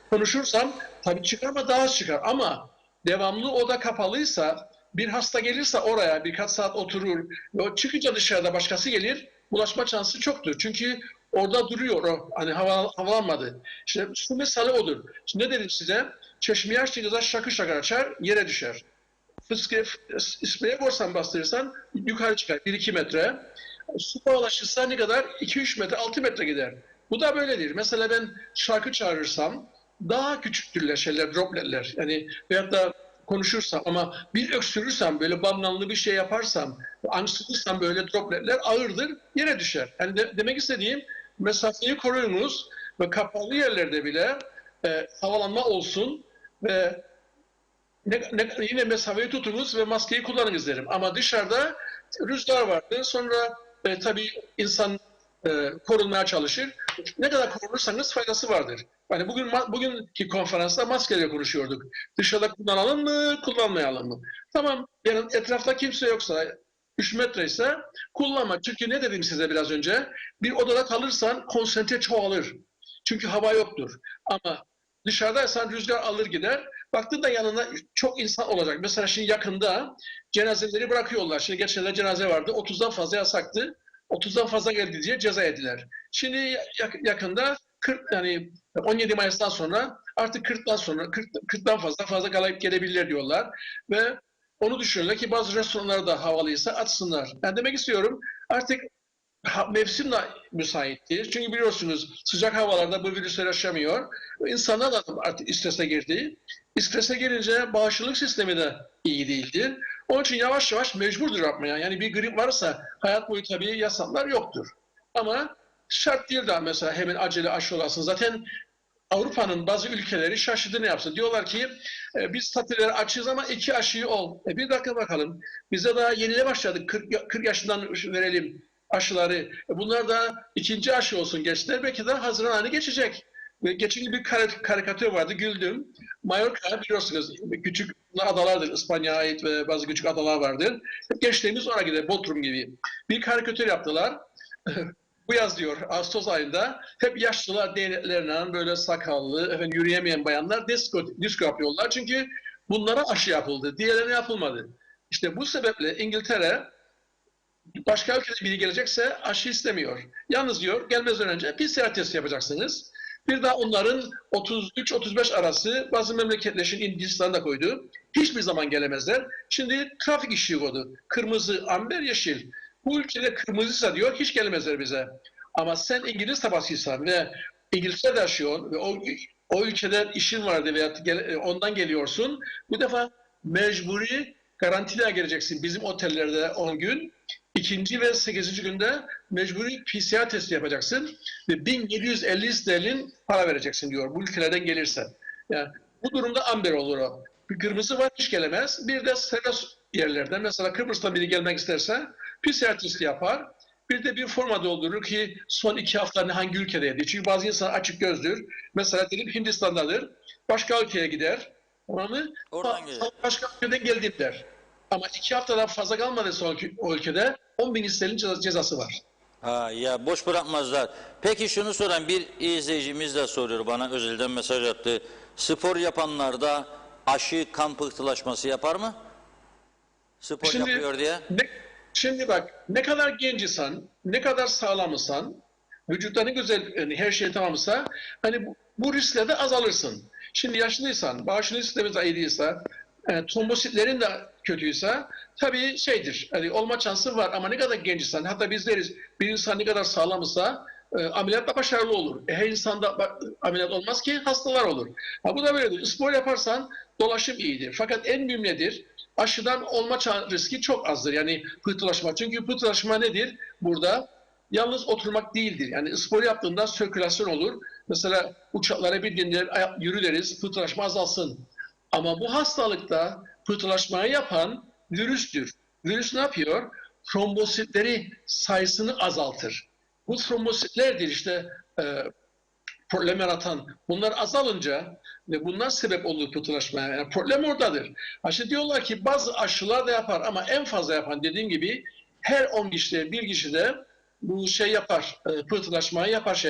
konuşursam tabii çıkar ama daha az çıkar ama devamlı oda kapalıysa bir hasta gelirse oraya birkaç saat oturur ve o çıkınca dışarıda başkası gelir bulaşma şansı çoktur. Çünkü orada duruyor o hani havalanmadı. İşte su misali odur. Şimdi ne dedim size? Çeşmeyi açtığınızda şakır şakır açar yere düşer. Fıskı spreye borsan bastırırsan yukarı çıkar 1-2 metre. Su bağlaşırsa ne kadar? 2-3 metre, 6 metre gider. Bu da böyledir. Mesela ben şarkı çağırırsam daha küçüktürler şeyler, dropletler. Yani veyahut da konuşursam ama bir öksürürsem, böyle banlanlı bir şey yaparsam, anksızlırsam böyle dropletler ağırdır, yere düşer. Yani demek istediğim mesafeyi koruyunuz ve kapalı yerlerde bile havalanma olsun ve yine mesafeyi tutunuz ve maskeyi kullanınız derim. Ama dışarıda rüzgar vardır. Sonra tabii insan korunmaya çalışır. Ne kadar korunursanız faydası vardır. Yani bugünkü konferansta maskeyle konuşuyorduk. Dışarıda kullanalım mı, kullanmayalım mı? Tamam, yani etrafta kimse yoksa 3 metre ise kullanma. Çünkü ne dedim size biraz önce? Bir odada kalırsan konsantre çoğalır. Çünkü hava yoktur. Ama dışarıdaysan rüzgar alır gider. Baktığında yanında çok insan olacak. Mesela şimdi yakında cenazeleri bırakıyorlar. Şimdi geçenlerde cenaze vardı. 30'dan fazla yasaktı. 30'dan fazla geldi diye ceza ettiler. Şimdi yakında 40 yani 17 Mayıs'tan sonra artık 40'tan sonra 40'tan fazla kalıp gelebilirler diyorlar. Ve onu düşünüyorlar ki bazı restoranlar da havalıysa açsınlar. Ben demek istiyorum artık mevsim de müsait değil. Çünkü biliyorsunuz sıcak havalarda bu virüsler yaşamıyor. İnsanlar da artık strese girdi. Strese girince bağışıklık sistemi de iyi değildir. Onun için yavaş yavaş mecburdur yapmaya. Yani bir grip varsa hayat boyu tabii yasaklar yoktur. Ama şart değil daha mesela hemen acele aşı olasın. Zaten Avrupa'nın bazı ülkeleri şaşırdı ne yapsın. Diyorlar ki biz tatilleri açığız ama 2 aşıyı ol. Bir dakika bakalım. Bize daha yenile başladık. 40 yaşından verelim aşıları. Bunlar da ikinci aşı olsun gençler. Belki de Haziran ayını geçecek. Ve geçen gün bir karikatür vardı. Güldüm. Mallorca biliyorsunuz küçük adalardır. İspanya'ya ait ve bazı küçük adalar vardır. Gençlerimiz oraya gider. Bodrum gibi. Bir karikatür yaptılar. Bu yaz diyor Ağustos ayında hep yaşlılar değneklerle böyle sakallı yürüyemeyen bayanlar disco yapıyorlar. Çünkü bunlara aşı yapıldı. Diğerlerine yapılmadı. İşte bu sebeple İngiltere başka ülkede biri gelecekse aşı istemiyor. Yalnız diyor gelmezden önce PCR testi yapacaksınız. Bir daha onların 33-35 arası bazı memleketler için Hindistan'da da koydu. Hiçbir zaman gelemezler. Şimdi trafik ışığı koydu. Kırmızı, amber, yeşil. Bu ülkede kırmızıysa diyor hiç gelmezler bize. Ama sen İngiliz tabasıysan ve İngiltere'de yaşıyorsun ve o ülkede işin vardı veya ondan geliyorsun. Bu defa mecburi karantinaya geleceksin bizim otellerde 10 gün. 2. ve 8. günde mecburi PCR testi yapacaksın ve 1750 sterlin para vereceksin diyor bu ülkelerden gelirse. Yani bu durumda amber olur o. Bir kırmızı var hiç gelemez. Bir de serbest yerlerden mesela Kıbrıs'tan biri gelmek isterse PCR testi yapar. Bir de bir forma doldurur ki son 2 hafta hangi ülkedeydi. Çünkü bazı insan açık gözdür. Mesela diyelim Hindistan'dadır. Başka ülkeye gider. Tamam mı? Oradan gelir. Başka ülkeden geldiler. Ama 2 haftadan fazla kalmadıysa o ülkede 10.000 sterlin cezası var. Ha, ya boş bırakmazlar. Peki şunu soran bir izleyicimiz de soruyor, bana özelden mesaj attı. Spor yapanlarda aşı kan pıhtılaşması yapar mı? Spor yapıyor diye. Şimdi bak, ne kadar gencisan, ne kadar sağlamısan, vücutların güzel, yani her şey tamamsa, hani bu riskle de azalırsın. Şimdi yaşlıysan, bağışıklık sistemi zayıflıysa, trombositlerin de kötüyse, tabii şeydir, hani olma şansı var ama ne kadar gencisan, hatta biz deriz, bir insan ne kadar sağlamsa, ameliyatla başarılı olur. Her insanda ameliyat olmaz ki, hastalar olur. Ha, bu da böyledir. Spor yaparsan dolaşım iyidir. Fakat en mühim nedir? Aşıdan olma riski çok azdır. Yani pıhtılaşma. Çünkü pıhtılaşma nedir? Burada yalnız oturmak değildir. Yani spor yaptığında sirkülasyon olur. Mesela uçaklara bindiğinde yürü deriz, pıhtılaşma azalsın. Ama bu hastalıkta pıhtılaşmayı yapan virüstür. Virüs ne yapıyor? Trombositleri sayısını azaltır. Bu trombositlerdir işte problem yaratan. Bunlar azalınca ve bunlar sebep olur pıhtılaşmaya. Yani problem oradadır. Aşı diyorlar ki bazı aşılar da yapar ama en fazla yapan dediğim gibi her 10 kişide bir kişide bu şey yapar, pıhtılaşmayı yapar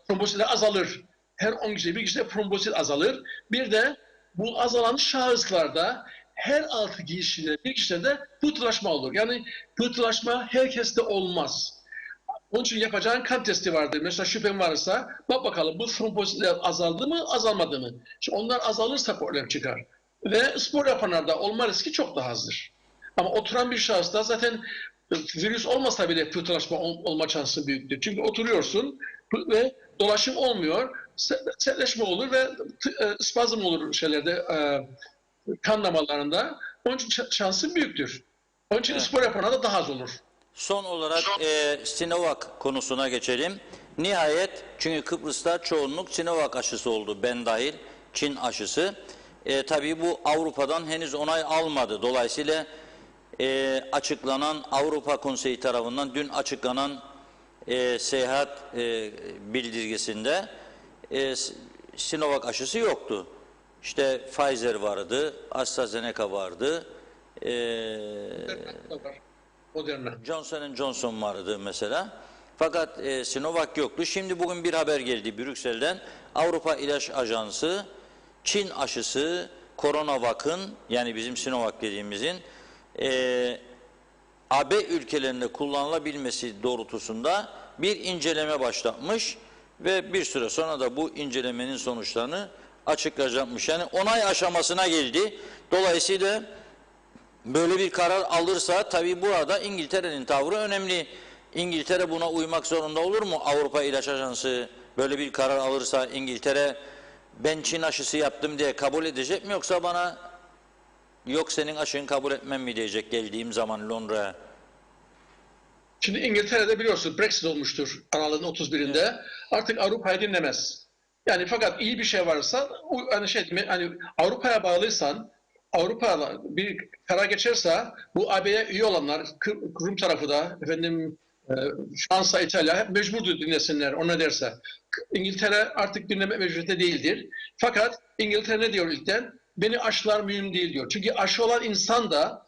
trombositler azalır. Her 10 kişide bir kişide trombosit azalır. Bir de bu azalan şahıslarda her 6 kişide bir kişide de pıhtılaşma olur. Yani pıhtılaşma herkeste olmaz. Onun için yapacağın kan testi vardır. Mesela şüphen varsa bak bakalım bu trombositler azaldı mı azalmadı mı? Şimdi onlar azalırsa problem çıkar. Ve spor yapanlarda olma riski çok daha azdır. Ama oturan bir şahısta zaten virüs olmasa bile pıhtılaşma olma şansı büyüktür. Çünkü oturuyorsun ve dolaşım olmuyor. Sertleşme olur ve spazm olur kan damarlarında. Onun için şansı büyüktür. Onun için Evet. spor yapana da daha az olur. Son olarak Sinovac konusuna geçelim. Nihayet, çünkü Kıbrıs'ta çoğunluk Sinovac aşısı oldu, ben dahil, Çin aşısı. Tabii bu Avrupa'dan henüz onay almadı. Dolayısıyla açıklanan Avrupa Konseyi tarafından dün açıklanan seyahat bildirgesinde Sinovac aşısı yoktu. İşte Pfizer vardı, AstraZeneca vardı, Moderna. Johnson Johnson vardı mesela. Fakat Sinovac yoktu. Şimdi bugün bir haber geldi Brüksel'den. Avrupa İlaç Ajansı Çin aşısı CoronaVac'ın, yani bizim Sinovac dediğimizin AB ülkelerinde kullanılabilmesi doğrultusunda bir inceleme başlatmış ve bir süre sonra da bu incelemenin sonuçlarını açıklayacakmış. Yani onay aşamasına geldi. Dolayısıyla böyle bir karar alırsa tabii burada İngiltere'nin tavrı önemli. İngiltere buna uymak zorunda olur mu? Avrupa İlaç Ajansı böyle bir karar alırsa İngiltere ben Çin aşısı yaptım diye kabul edecek mi, yoksa bana yok senin aşını kabul etmem mi diyecek geldiğim zaman Londra'ya? Şimdi İngiltere'de biliyorsun Brexit olmuştur aralığın 31'inde. Artık Avrupa'yı dinlemez. Yani fakat iyi bir şey varsa hani Avrupa'ya bağlıysan, Avrupa'da bir karar geçerse bu AB'ye üye olanlar, Rum tarafı da Fransa, İtalya hep mecburdur dinlesinler o ne derse. İngiltere artık dinleme mecburiyeti değildir. Fakat İngiltere ne diyor ilkten? Beni aşılar mühim değil diyor. Çünkü aşı olan insan da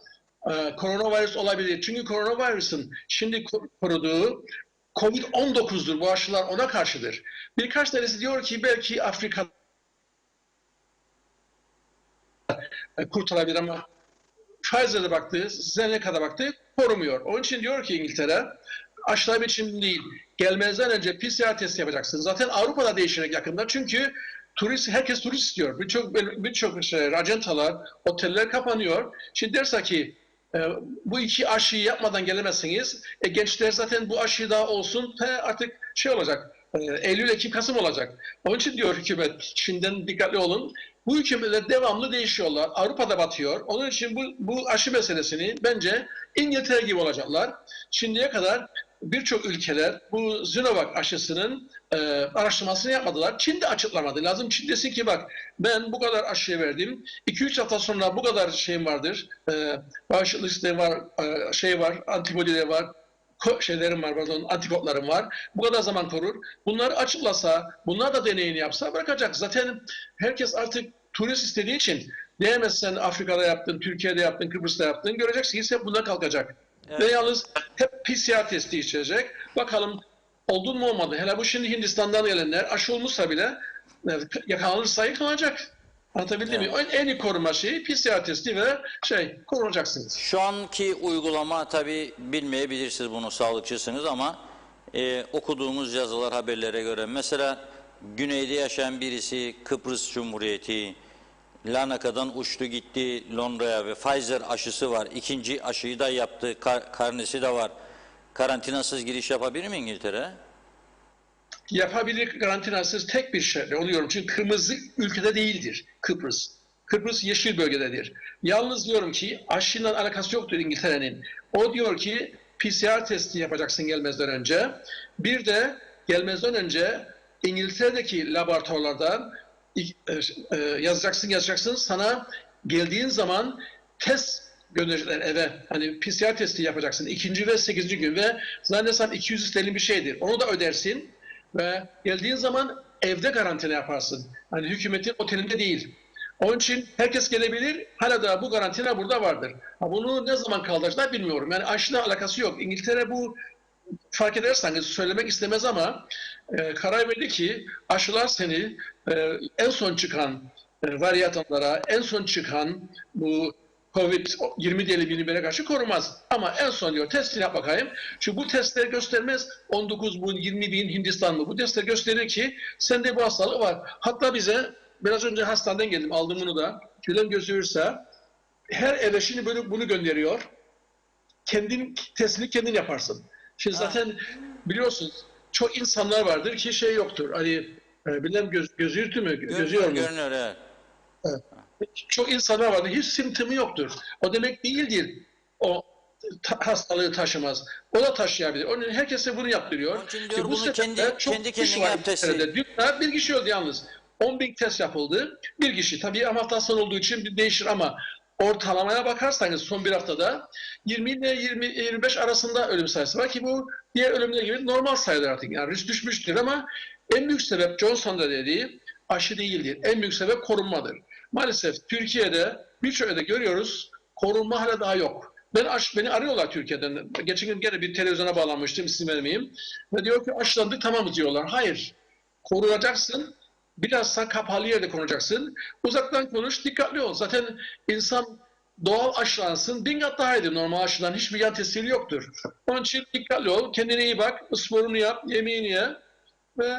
koronavirüs olabilir. Çünkü koronavirüsün şimdi koruduğu Covid-19'dur. Bu aşılar ona karşıdır. Birkaç tanesi diyor ki belki Afrika kurtarabilir ama Pfizer'e baktı, Zeneca'da baktı, korumuyor. Onun için diyor ki İngiltere, aşılama için değil, gelmezden önce PCR testi yapacaksın. Zaten Avrupa'da değişecek yakında çünkü herkes turist istiyor. Birçok acentalar, oteller kapanıyor. Şimdi derse ki bu iki aşıyı yapmadan gelemezsiniz. Gençler zaten bu aşı daha olsun artık olacak. Eylül, Ekim, Kasım olacak. Onun için diyor hükümet, şimdiden dikkatli olun. Bu hükümetler devamlı değişiyorlar. Avrupa'da batıyor. Onun için bu aşı meselesini bence İngiltere gibi olacaklar. Şimdiye kadar birçok ülkeler bu Sinovac aşısının araştırmasını yapmadılar. Çin de açıklamadı. Lazım Çin desin ki bak ben bu kadar aşıyı verdim. 2-3 hafta sonra bu kadar şeyim vardır. Bağışıklık sistemi var, var, antibodileri var. şeylerim var, pardon, antikotlarım var. Bu kadar zaman korur. Bunları açıklasa, bunlar da deneyini yapsa bırakacak. Zaten herkes artık turist istediği için diyemez sen Afrika'da yaptın, Türkiye'de yaptın, Kıbrıs'ta yaptın. Göreceksin ki hep bunlar kalkacak. Evet. Ve yalnız hep PCR testi içecek. Bakalım oldu mu olmadı. Hele bu şimdi Hindistan'dan gelenler aşı olmuşsa bile yakalanırsa yakalanacak. Anlatabildim mi? En iyi koruma şeyi PCR testi ve korunacaksınız. Şu anki uygulama, tabi bilmeyebilirsiniz, bunu sağlıkçısınız ama okuduğumuz yazılar, haberlere göre mesela güneyde yaşayan birisi Kıbrıs Cumhuriyeti, Larnaka'dan uçtu gitti Londra'ya ve Pfizer aşısı var. İkinci aşıyı da yaptı, karnesi de var. Karantinasız giriş yapabilir mi İngiltere? Yapabilir, karantinasız tek bir şehirde oluyorum. Çünkü kırmızı ülkede değildir Kıbrıs. Kıbrıs yeşil bölgededir. Yalnız diyorum ki aşıyla alakası yoktur İngiltere'nin. O diyor ki PCR testi yapacaksın gelmezden önce. Bir de gelmezden önce İngiltere'deki laboratuvarlardan yazacaksın. Sana geldiğin zaman test gönderecekler eve. Hani PCR testi yapacaksın. 2. ve 8. gün ve zannedersem 200 sterlin bir şeydir. Onu da ödersin. Ve geldiğin zaman evde karantina yaparsın. Hani hükümetin otelinde değil. Onun için herkes gelebilir. Hala da bu karantina burada vardır. Ha, bunu ne zaman kaldıracaklar bilmiyorum. Yani aşıyla alakası yok. İngiltere bu, fark ederseniz söylemek istemez ama karar verdi ki aşılar seni en son çıkan varyasyonlara, en son çıkan bu Covid-20 diye birbirine karşı korumaz. Ama en son diyor testini yap bakayım. Çünkü bu testler göstermez 19 bin, 20 bin Hindistan mı? Bu testler gösterir ki sende bu hastalık var. Hatta bize biraz önce hastaneden geldim, aldım bunu da. Gülen gözüyürse her eve şimdi böyle bunu gönderiyor. Kendin testini kendin yaparsın. Şimdi zaten biliyorsunuz çok insanlar vardır ki yoktur. Hani bilmem gözüğürtü mü? Gözüyor mu? Görünüyor, evet. Evet. Çok insanlar vardır. Hiç simptomu yoktur. O demek değildir. O hastalığı taşımaz. O da taşıyabilir. Onun herkese bunu yaptırıyor. Onun için diyor, Bu bunu sefer kendi kişi kendine var yap testi. İngiltere'de. Dünyada bir kişi öldü yalnız. 10.000 test yapıldı. Bir kişi. Tabii haftasından olduğu için bir değişir ama ortalamaya bakarsanız son bir haftada 20 ile 25 arasında ölüm sayısı var ki bu diğer ölümler gibi normal sayılar artık. Yani risk düşmüştür ama en büyük sebep Johnson'da dediği aşı değildir. En büyük sebep korunmadır. Maalesef Türkiye'de birçok yerde görüyoruz, korunma hala daha yok. Beni arıyorlar Türkiye'den. Geçen gün gene bir televizyona bağlanmıştım, isim vermeyeyim. Ve diyor ki aşılandık tamam diyorlar. Hayır, korunacaksın. Bilhassa kapalı yerde korunacaksın. Uzaktan konuş, dikkatli ol. Zaten insan doğal aşılansın, 1000 kat daha iyidir normal aşıdan. Hiçbir yan tesiri yoktur. Onun için dikkatli ol, kendine iyi bak, sporunu yap, yemeğini ye ve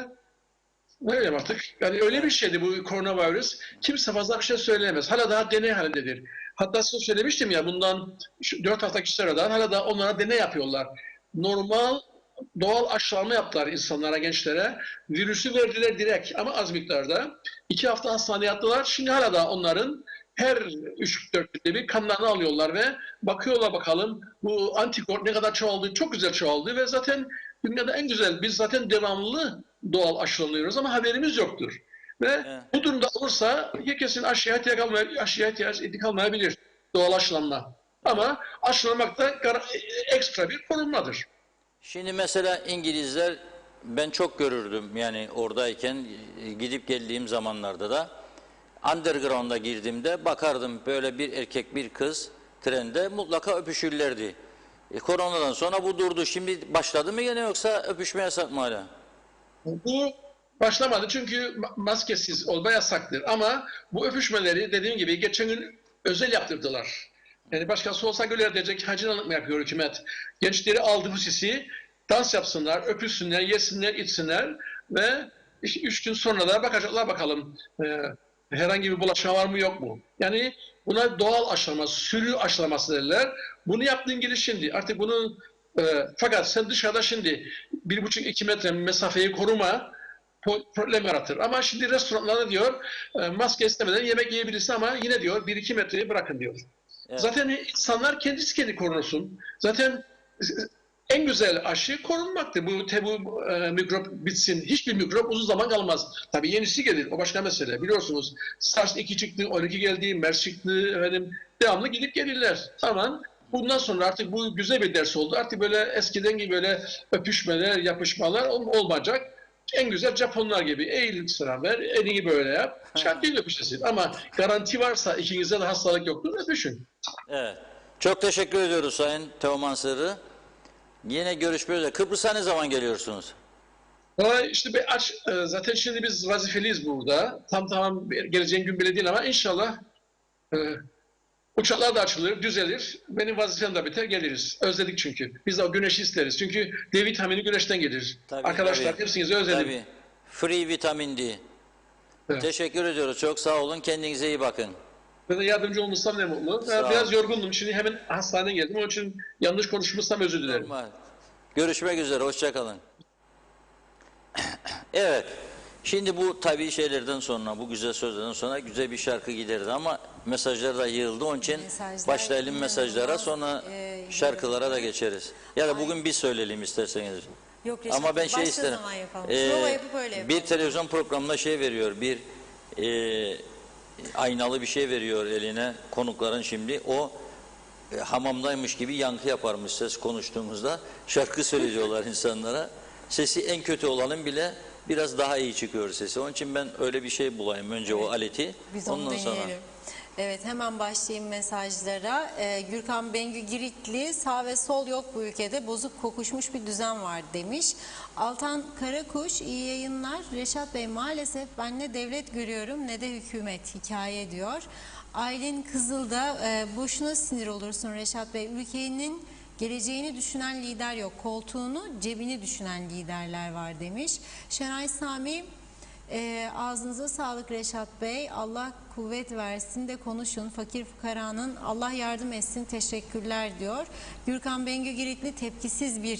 öyle artık. Yani öyle bir şeydi bu koronavirüs. Kimse fazla bir şey söyleyemez. Hala daha deney halindedir. Hatta size söylemiştim ya bundan 4 hafta kişilerden hala da onlara deney yapıyorlar. Normal doğal aşılama yaptılar insanlara, gençlere. Virüsü verdiler direkt ama az miktarda. 2 hafta hastaneye yattılar. Şimdi hala da onların her 3-4 günde bir kanlarını alıyorlar ve bakıyorlar bakalım bu antikor ne kadar çoğaldı. Çok güzel çoğaldı ve zaten dünyada en güzel. Biz zaten devamlı doğal aşılanıyoruz ama haberimiz yoktur. Ve bu durumda olursa herkesin aşıya ihtiyacı kalmayabilir doğal aşılanma. Ama aşılamak da ekstra bir korunmadır. Şimdi mesela İngilizler, ben çok görürdüm yani oradayken, gidip geldiğim zamanlarda da underground'a girdiğimde bakardım böyle bir erkek bir kız trende mutlaka öpüşürlerdi. Koronadan sonra bu durdu. Şimdi başladı mı gene yoksa öpüşme yasak mı hala? Bu başlamadı çünkü maskesiz olma yasaktır. Ama bu öpüşmeleri dediğim gibi geçen gün özel yaptırdılar. Yani başkası olsa güler diyecek hacınalık mı yapıyor hükümet? Gençleri aldı bu sisi, dans yapsınlar, öpüşsünler, yesinler, içsinler ve 3 gün sonra da bakacaklar bakalım herhangi bir bulaşma var mı yok mu? Yani buna doğal aşılama, sürü aşılaması derler. Bunu yaptığın gibi şimdi artık bunun fakat sen dışarıda şimdi 1,5-2 metre mesafeyi koruma problem yaratır. Ama şimdi restoranlarda diyor maske istemeden yemek yiyebilirsin ama yine diyor 1-2 metreyi bırakın diyor. Evet. Zaten insanlar kendi korunsun. Zaten en güzel aşı korunmaktır. Bu mikrop bitsin. Hiçbir mikrop uzun zaman kalmaz. Tabii yenisi gelir. O başka mesele. Biliyorsunuz SARS-2 çıktı, 12 geldi, MERS çıktı. Efendim, devamlı gidip gelirler. Tamam. Bundan sonra artık bu güzel bir ders oldu. Artık böyle eskiden gibi böyle öpüşmeler, yapışmalar olmayacak. En güzel Japonlar gibi eğil sıra ver, elini böyle yap. Şarkıyla öpüşesin. Ama garanti varsa ikinize de hastalık yoktur, öpüşün. Evet. Çok teşekkür ediyoruz Sayın Teoman Sırrı. Yine görüşmek üzere. Kıbrıs'a ne zaman geliyorsunuz? Ama işte zaten şimdi biz vazifeliyiz burada. Tamam geleceğin gün bile değil ama inşallah e, uçaklar da açılır, düzelir. Benim vazifem de biter, geliriz. Özledik çünkü. Biz de o güneşi isteriz. Çünkü D vitamini güneşten gelir. Tabii, Arkadaşlar tabii. hepsinizi özledim. Tabii. Free vitamin D. Evet. Teşekkür ediyoruz. Çok sağ olun. Kendinize iyi bakın. Ben de yardımcı olmuşsam ne mutlu. Sağ Ben biraz ol. yorgundum. Şimdi hemen hastaneye geldim. Onun için yanlış konuşmuşsam özür dilerim. Normal. Görüşmek üzere. Hoşça kalın. Evet. Şimdi bu tabii şeylerden sonra, bu güzel sözlerden sonra güzel bir şarkı giderdi ama mesajlar da yığıldı. Onun için Mesajlar başlayalım inanılmaz, mesajlara, sonra şarkılara da geçeriz. Ya da bugün biz söyleyelim isterseniz. Yok Reşat, Ama ben başka şey isterim. zaman yapalım. Prova yapıp öyle yapalım. Bir televizyon programında şey veriyor, bir aynalı bir şey veriyor eline konukların şimdi. O hamamdaymış gibi yankı yaparmış ses konuştuğumuzda. Şarkı söylüyorlar insanlara. Sesi en kötü olanın bile biraz daha iyi çıkıyor sesi. Onun için ben öyle bir şey bulayım önce o aleti. Biz onu Ondan sonra. deneyelim. Evet, hemen başlayayım mesajlara. Gürkan Bengü Giritli, sağ ve sol yok bu ülkede, bozuk kokuşmuş bir düzen var demiş. Altan Karakuş, iyi yayınlar. Reşat Bey, maalesef ben ne devlet görüyorum ne de hükümet, hikaye diyor. Aylin Kızıl'da, boşuna sinir olursun Reşat Bey, ülkenin geleceğini düşünen lider yok, koltuğunu, cebini düşünen liderler var demiş. Şenay Sami, ağzınıza sağlık Reşat Bey. Allah kuvvet versin de konuşun. Fakir fukaranın Allah yardım etsin. Teşekkürler diyor. Gürkan Bengü Giritli, tepkisiz bir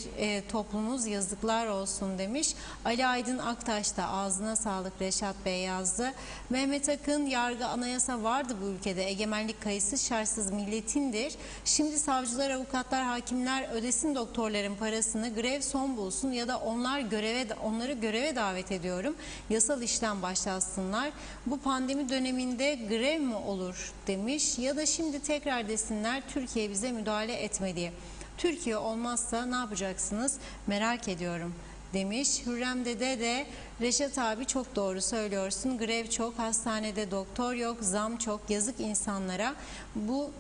toplumuz, yazıklar olsun demiş. Ali Aydın Aktaş da ağzına sağlık Reşat Bey yazdı. Mehmet Akın, yargı anayasa vardı bu ülkede. Egemenlik kayıtsız şartsız milletindir. Şimdi savcılar, avukatlar, hakimler ödesin doktorların parasını, grev son bulsun ya da onları göreve davet ediyorum. Yasal işlem başlatsınlar. Bu pandemi döneminde grev mi olur demiş ya da şimdi tekrar desinler Türkiye bize müdahale etmeli. Türkiye olmazsa ne yapacaksınız merak ediyorum demiş. Hürrem Dede de Reşat abi çok doğru söylüyorsun. Grev çok, hastanede doktor yok, zam çok, yazık insanlara. Bu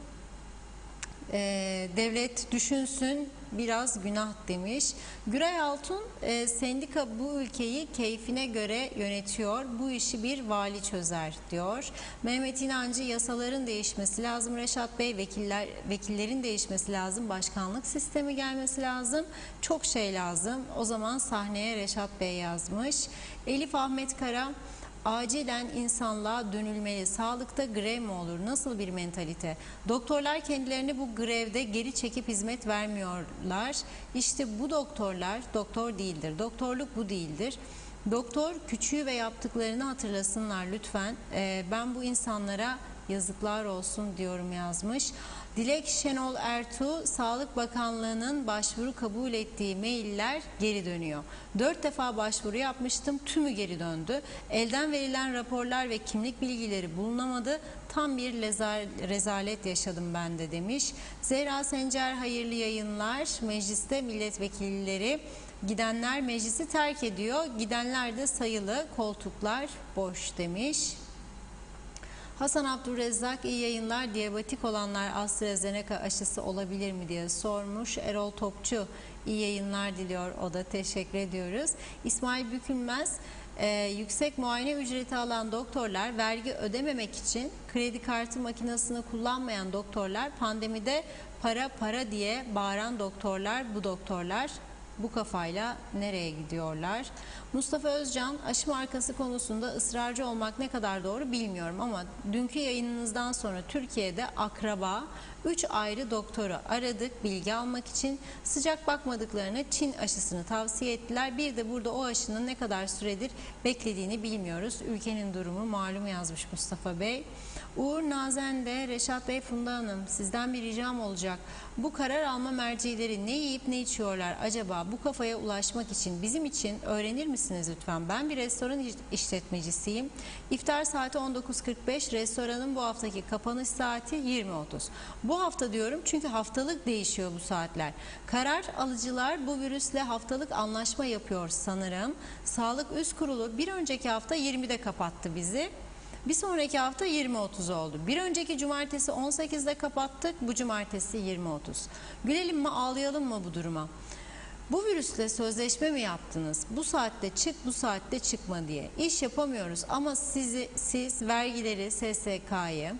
devlet düşünsün, biraz günah demiş. Güray Altun, sendika bu ülkeyi keyfine göre yönetiyor. Bu işi bir vali çözer diyor. Mehmet İnancı, yasaların değişmesi lazım Reşat Bey. Vekillerin değişmesi lazım. Başkanlık sistemi gelmesi lazım. Çok şey lazım. O zaman sahneye Reşat Bey yazmış. Elif Ahmet Kara, acilen insanlığa dönülmeli. Sağlıkta grev mi olur? Nasıl bir mentalite? Doktorlar kendilerini bu grevde geri çekip hizmet vermiyorlar. İşte bu doktorlar doktor değildir. Doktorluk bu değildir. Doktor küçüğü ve yaptıklarını hatırlasınlar lütfen. Ben bu insanlara yazıklar olsun diyorum yazmış. Dilek Şenol Ertuğ, Sağlık Bakanlığı'nın başvuru kabul ettiği mailler geri dönüyor. 4 defa başvuru yapmıştım, tümü geri döndü. Elden verilen raporlar ve kimlik bilgileri bulunamadı. Tam bir rezalet yaşadım ben de demiş. Zehra Sencer, hayırlı yayınlar. Mecliste milletvekilleri, gidenler meclisi terk ediyor. Gidenler de sayılı, koltuklar boş demiş. Hasan Abdurrezzak, iyi yayınlar. Diyabetik olanlar AstraZeneca aşısı olabilir mi diye sormuş. Erol Topçu, iyi yayınlar diliyor. O da teşekkür ediyoruz. İsmail Bükülmez, yüksek muayene ücreti alan doktorlar, vergi ödememek için kredi kartı makinesini kullanmayan doktorlar, pandemide para diye bağıran doktorlar, bu doktorlar bu kafayla nereye gidiyorlar? Mustafa Özcan, aşı markası konusunda ısrarcı olmak ne kadar doğru bilmiyorum ama dünkü yayınınızdan sonra Türkiye'de akraba 3 ayrı doktoru aradık bilgi almak için. Sıcak bakmadıklarını Çin aşısını tavsiye ettiler. Bir de burada o aşının ne kadar süredir beklediğini bilmiyoruz. Ülkenin durumu malum yazmış Mustafa Bey. Uğur Nazen'de Reşat Bey, Funda Hanım, sizden bir ricam olacak. Bu karar alma mercileri ne yiyip ne içiyorlar acaba? Bu kafaya ulaşmak için bizim için öğrenir misiniz lütfen? Ben bir restoran işletmecisiyim. İftar saati 19.45, restoranın bu haftaki kapanış saati 20.30. Bu hafta diyorum çünkü haftalık değişiyor bu saatler. Karar alıcılar bu virüsle haftalık anlaşma yapıyor sanırım. Sağlık Üst Kurulu bir önceki hafta 20'de kapattı bizi. Bir sonraki hafta 20.30 oldu. Bir önceki cumartesi 18'de kapattık. Bu cumartesi 20.30. Gülelim mi, ağlayalım mı bu duruma? Bu virüsle sözleşme mi yaptınız? Bu saatte çık, bu saatte çıkma diye. İş yapamıyoruz ama siz vergileri, SSK'yı,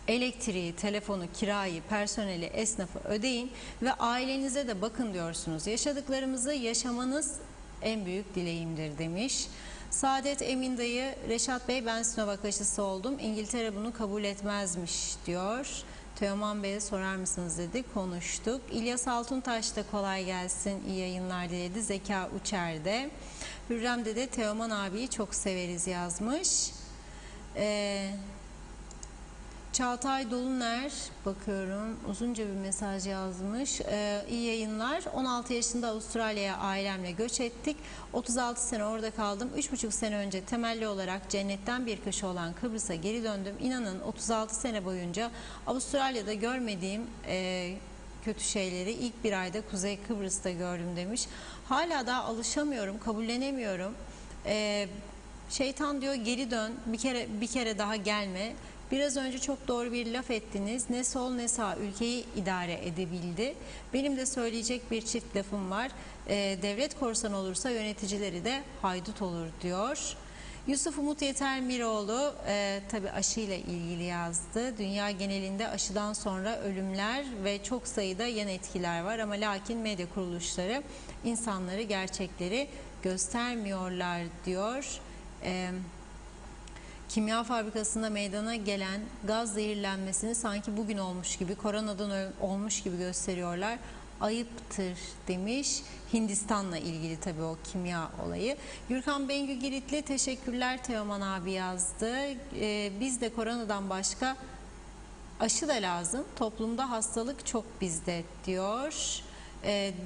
elektriği, telefonu, kirayı, personeli, esnafı ödeyin ve ailenize de bakın diyorsunuz. Yaşadıklarımızı yaşamanız en büyük dileğimdir demiş. Saadet Emin dayı, Reşat Bey ben Sinovac aşısı oldum. İngiltere bunu kabul etmezmiş diyor. Teoman Bey'e sorar mısınız dedi, konuştuk. İlyas Altuntaş da kolay gelsin, iyi yayınlar diledi. Zeka Uçer'de. Hürrem de Teoman abiyi çok severiz yazmış. Çağatay Doluner, bakıyorum uzunca bir mesaj yazmış. İyi yayınlar. 16 yaşında Avustralya'ya ailemle göç ettik. 36 sene orada kaldım. 3,5 sene önce temelli olarak cennetten bir köşe olan Kıbrıs'a geri döndüm. İnanın 36 sene boyunca Avustralya'da görmediğim kötü şeyleri ilk bir ayda Kuzey Kıbrıs'ta gördüm demiş. Hala daha alışamıyorum, kabullenemiyorum. Şeytan diyor geri dön, bir kere daha gelme. Biraz önce çok doğru bir laf ettiniz. Ne sol ne sağ ülkeyi idare edebildi. Benim de söyleyecek bir çift lafım var. Devlet korsan olursa yöneticileri de haydut olur diyor. Yusuf Umut Yeter Miroğlu tabii aşıyla ilgili yazdı. Dünya genelinde aşıdan sonra ölümler ve çok sayıda yan etkiler var ama lakin medya kuruluşları insanları gerçekleri göstermiyorlar diyor. Kimya fabrikasında meydana gelen gaz zehirlenmesini sanki bugün olmuş gibi, koronadan olmuş gibi gösteriyorlar. Ayıptır demiş. Hindistan'la ilgili tabii o kimya olayı. Gürkan Bengü Giritli teşekkürler Teoman abi yazdı. Biz de koronadan başka aşı da lazım. Toplumda hastalık çok bizde diyor.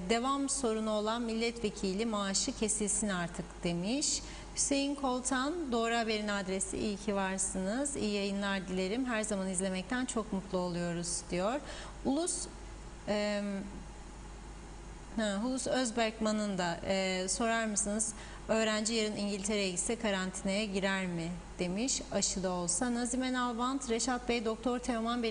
Devam sorunu olan milletvekili maaşı kesilsin artık demiş. Hüseyin Koltan, Doğru Haber'in adresi, iyi ki varsınız. İyi yayınlar dilerim. Her zaman izlemekten çok mutlu oluyoruz diyor. Hulus Özberkman'ın da sorar mısınız? Öğrenci yarın İngiltere'ye gitse karantinaya girer mi demiş aşıda olsa. Nazime Nalbant, Reşat Bey, Doktor Teoman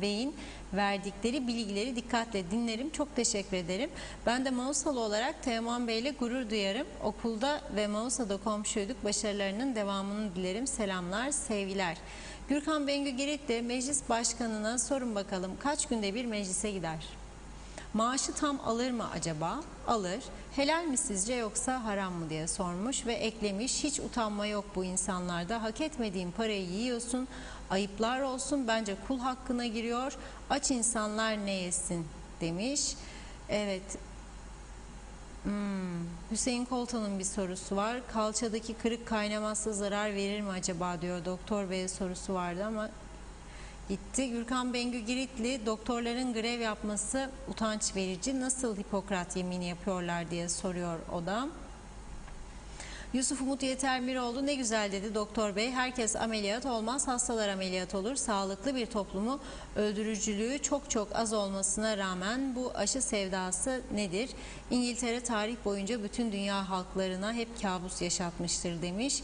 Bey'in verdikleri bilgileri dikkatle dinlerim. Çok teşekkür ederim. Ben de Mausalı olarak Teoman Bey'le gurur duyarım. Okulda ve Mausa'da komşuyduk. Başarılarının devamını dilerim. Selamlar, sevgiler. Gürkan Bengü Girit de meclis başkanına sorun bakalım kaç günde bir meclise gider? Maaşı tam alır mı acaba? Alır. Helal mi sizce yoksa haram mı diye sormuş ve eklemiş. Hiç utanma yok bu insanlarda. Hak etmediğin parayı yiyorsun. Ayıplar olsun. Bence kul hakkına giriyor. Aç insanlar ne yesin demiş. Evet. Hüseyin Koltan'ın bir sorusu var. Kalçadaki kırık kaynamazsa zarar verir mi acaba diyor. Doktor Bey'e sorusu vardı ama gitti. Gürkan Bengü Giritli, doktorların grev yapması utanç verici. Nasıl Hipokrat yemini yapıyorlar diye soruyor o da. Yusuf Umut Yeter Miroğlu, ne güzel dedi doktor bey. Herkes ameliyat olmaz, hastalar ameliyat olur. Sağlıklı bir toplumu öldürücülüğü çok az olmasına rağmen bu aşı sevdası nedir? İngiltere tarih boyunca bütün dünya halklarına hep kabus yaşatmıştır demiş.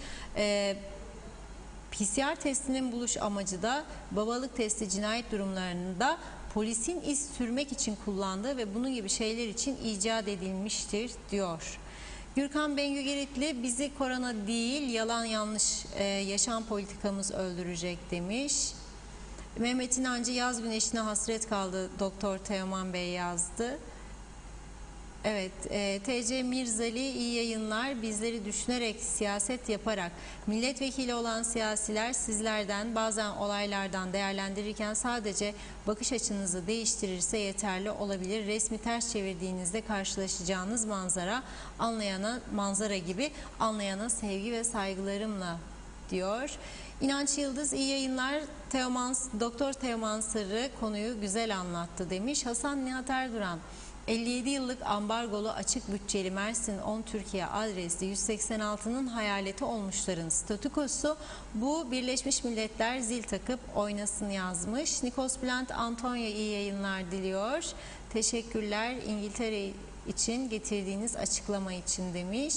PCR testinin buluş amacı da babalık testi cinayet durumlarında polisin iz sürmek için kullandığı ve bunun gibi şeyler için icat edilmiştir diyor. Gürkan Bengü Giritli, bizi korona değil yalan yanlış yaşam politikamız öldürecek demiş. Mehmet İnancı, yaz güneşine hasret kaldı Doktor Teoman Bey yazdı. Evet, TC Mirzali, iyi yayınlar. Bizleri düşünerek, siyaset yaparak milletvekili olan siyasiler sizlerden bazen olaylardan değerlendirirken sadece bakış açınızı değiştirirse yeterli olabilir. Resmi ters çevirdiğinizde karşılaşacağınız manzara gibi anlayana sevgi ve saygılarımla diyor. İnanç Yıldız iyi yayınlar. Doktor Teoman Sarı konuyu güzel anlattı demiş. Hasan Nihat Erduran 57 yıllık ambargolu açık bütçeli Mersin 10 Türkiye adresli 186'nın hayaleti olmuşların statükosu, bu Birleşmiş Milletler zil takıp oynasın yazmış. Nikos Bülent Antonio iyi yayınlar diliyor. Teşekkürler İngiltere için getirdiğiniz açıklama için demiş.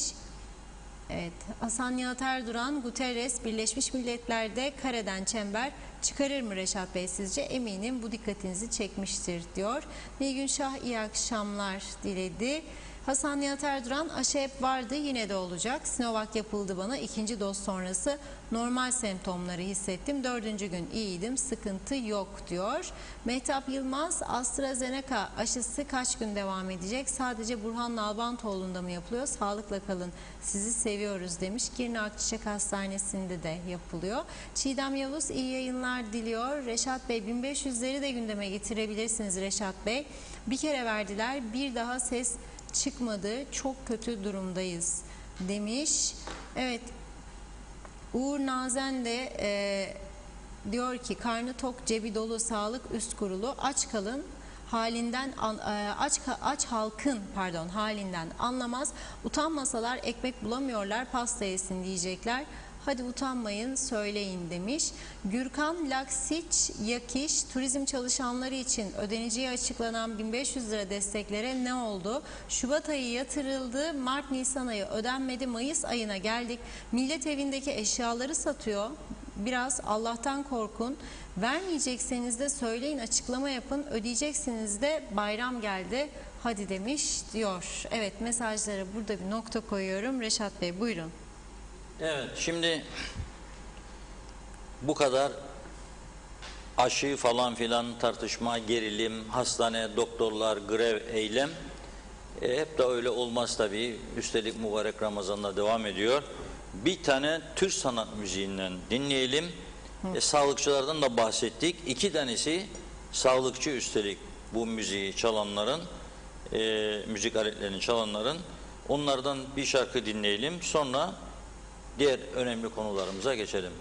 Evet, Hasan Nihat Erduran, Guterres Birleşmiş Milletler'de kareden çember çıkarır mı Reşat Bey sizce? Eminim bu dikkatinizi çekmiştir diyor. Nilgün Şah iyi akşamlar diledi. Hasan Nihat Erduran, aşı hep vardı yine de olacak. Sinovac yapıldı bana, 2. doz sonrası normal semptomları hissettim. 4. gün iyiydim, sıkıntı yok diyor. Mehtap Yılmaz, AstraZeneca aşısı kaç gün devam edecek? Sadece Burhan Nalbantoğlu'nda mı yapılıyor? Sağlıkla kalın, sizi seviyoruz demiş. Girne Akçiçek Hastanesi'nde de yapılıyor. Çiğdem Yavuz iyi yayınlar diliyor. Reşat Bey 1500'leri de gündeme getirebilirsiniz Reşat Bey. Bir kere verdiler, bir daha ses çıkmadı, çok kötü durumdayız demiş. Evet, Uğur Nazen de diyor ki karnı tok, cebi dolu, sağlık üst kurulu, aç kalın halinden aç halkın halinden anlamaz. Utanmasalar ekmek bulamıyorlar, pasta yesin diyecekler. Hadi utanmayın söyleyin demiş. Gürkan Laksiç Yakiş, turizm çalışanları için ödeneceği açıklanan 1500 lira desteklere ne oldu? Şubat ayı yatırıldı, Mart-Nisan ayı ödenmedi, Mayıs ayına geldik. Millet evindeki eşyaları satıyor. Biraz Allah'tan korkun. Vermeyecekseniz de söyleyin, açıklama yapın. Ödeyeceksiniz de bayram geldi. Hadi demiş diyor. Evet, mesajlara burada bir nokta koyuyorum. Reşat Bey buyurun. Evet, şimdi bu kadar aşı falan filan tartışma, gerilim, hastane, doktorlar, grev, eylem hep de öyle olmaz tabii. Üstelik mübarek Ramazan'da devam ediyor. Bir tane Türk sanat müziğinden dinleyelim. Sağlıkçılardan da bahsettik. 2 tanesi sağlıkçı üstelik bu müziği çalanların, müzik aletlerini çalanların. Onlardan bir şarkı dinleyelim. Sonra diğer önemli konularımıza geçelim.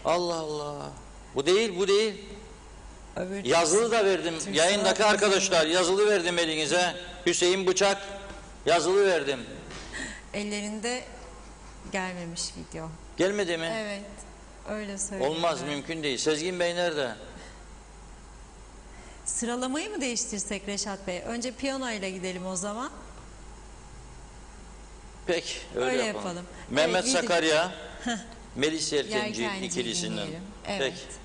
Allah Allah. Bu değil, bu değil. Evet. Yazılı da verdim. Yayındaki arkadaşlar yazılı verdim elinize. Hüseyin Bıçak yazılı verdim. Ellerinde gelmemiş video. Gelmedi mi? Evet. Öyle söylüyor. Olmaz, mümkün değil. Sezgin Bey nerede? Sıralamayı mı değiştirsek Reşat Bey? Önce piyano ile gidelim o zaman. Peki, öyle yapalım. Mehmet Evet, Sakarya, Melis Yelkenci Yelkenci ikilisinden. dinleyelim. Evet. Peki.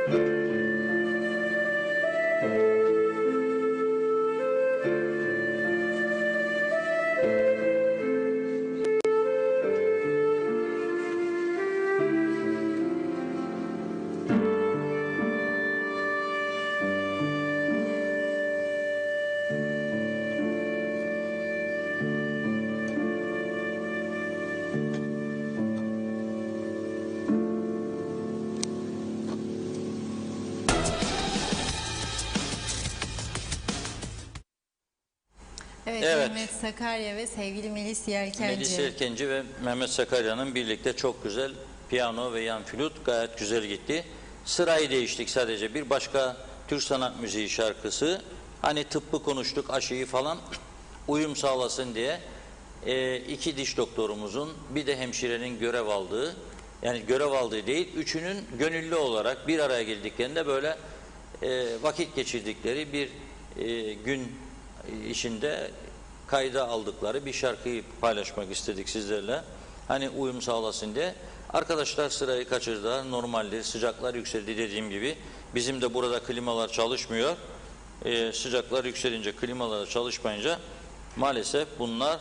Evet, Evet. Mehmet Sakarya ve sevgili Melis Yelkenci. Melis Yelkenci ve Mehmet Sakarya'nın birlikte çok güzel piyano ve yan flüt gayet güzel gitti. Sırayı değiştik sadece. Bir başka Türk sanat müziği şarkısı. Hani tıbbı konuştuk, aşıyı falan uyum sağlasın diye iki diş doktorumuzun bir de hemşirenin görev aldığı, yani görev aldığı değil, üçünün gönüllü olarak bir araya geldiklerinde böyle vakit geçirdikleri bir gün içinde kayda aldıkları bir şarkıyı paylaşmak istedik sizlerle. Hani uyum sağlasın diye. Arkadaşlar sırayı kaçırdılar. Normaldir. Sıcaklar yükseldi dediğim gibi. Bizim de burada klimalar çalışmıyor. Sıcaklar yükselince, klimalar çalışmayınca maalesef bunlar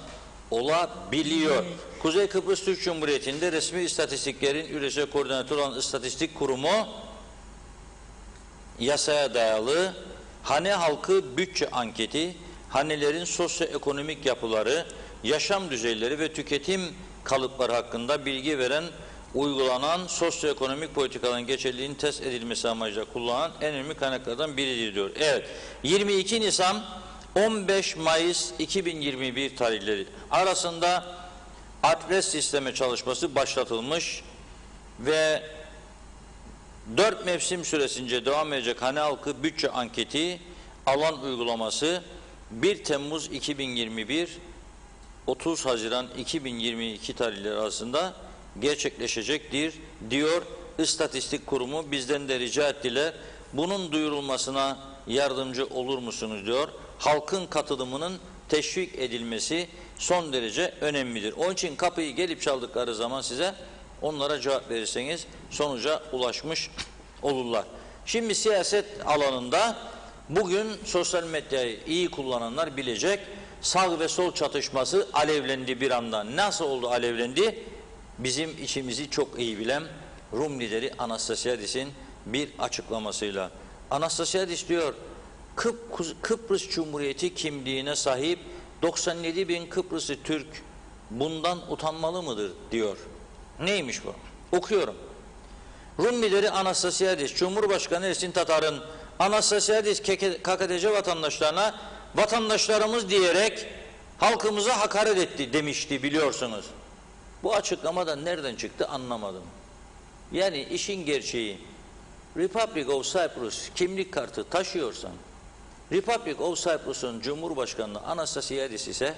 olabiliyor. Kuzey Kıbrıs Türk Cumhuriyeti'nde resmi istatistiklerin üretici koordinatörü olan İstatistik Kurumu yasaya dayalı hane halkı bütçe anketi, hanelerin sosyoekonomik yapıları, yaşam düzeyleri ve tüketim kalıpları hakkında bilgi veren, uygulanan sosyoekonomik politikaların geçerliliğinin test edilmesi amacıyla kullanılan en önemli kaynaklardan biridir diyor. Evet, 22 Nisan 15 Mayıs 2021 tarihleri arasında adres sistemi çalışması başlatılmış ve 4 mevsim süresince devam edecek hane halkı bütçe anketi alan uygulaması 1 Temmuz 2021 30 Haziran 2022 tarihleri arasında gerçekleşecektir diyor İstatistik Kurumu. Bizden de rica ettiler. Bunun duyurulmasına yardımcı olur musunuz diyor. Halkın katılımının teşvik edilmesi son derece önemlidir. Onun için kapıyı gelip çaldıkları zaman size onlara cevap verirseniz sonuca ulaşmış olurlar. Şimdi siyaset alanında bugün sosyal medyayı iyi kullananlar bilecek, sağ ve sol çatışması alevlendi bir anda. Nasıl oldu alevlendi? Bizim içimizi çok iyi bilen Rum lideri Anastasiadis'in bir açıklamasıyla. Anastasiadis diyor, Kıbrıs Cumhuriyeti kimliğine sahip 97 bin Kıbrıslı Türk bundan utanmalı mıdır diyor. Neymiş bu? Okuyorum. Rum lideri Anastasiadis, Cumhurbaşkanı Ersin Tatar'ın Anastasiadis KKTC vatandaşlarına vatandaşlarımız diyerek halkımıza hakaret etti demişti biliyorsunuz. Bu açıklama nereden çıktı anlamadım. Yani işin gerçeği Republic of Cyprus kimlik kartı taşıyorsan Republic of Cyprus'un Cumhurbaşkanı Anastasiadis ise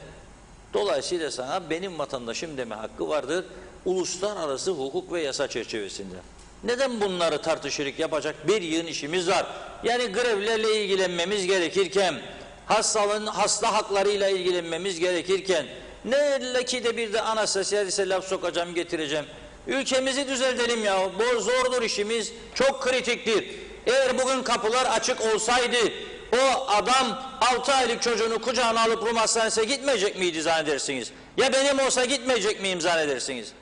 dolayısıyla sana benim vatandaşım deme hakkı vardır uluslararası hukuk ve yasa çerçevesinde. Neden bunları tartışırık yapacak bir yığın işimiz var? Yani grevlerle ilgilenmemiz gerekirken, hasta haklarıyla ilgilenmemiz gerekirken, ne ki de bir de Anastasiadis'e laf sokacağım, getireceğim. Ülkemizi düzeltelim ya. Bu zordur işimiz, çok kritiktir. Eğer bugün kapılar açık olsaydı, o adam 6 aylık çocuğunu kucağına alıp Rum hastanesine gitmeyecek miydi zannedersiniz? Ya benim olsa gitmeyecek miyim zannedersiniz?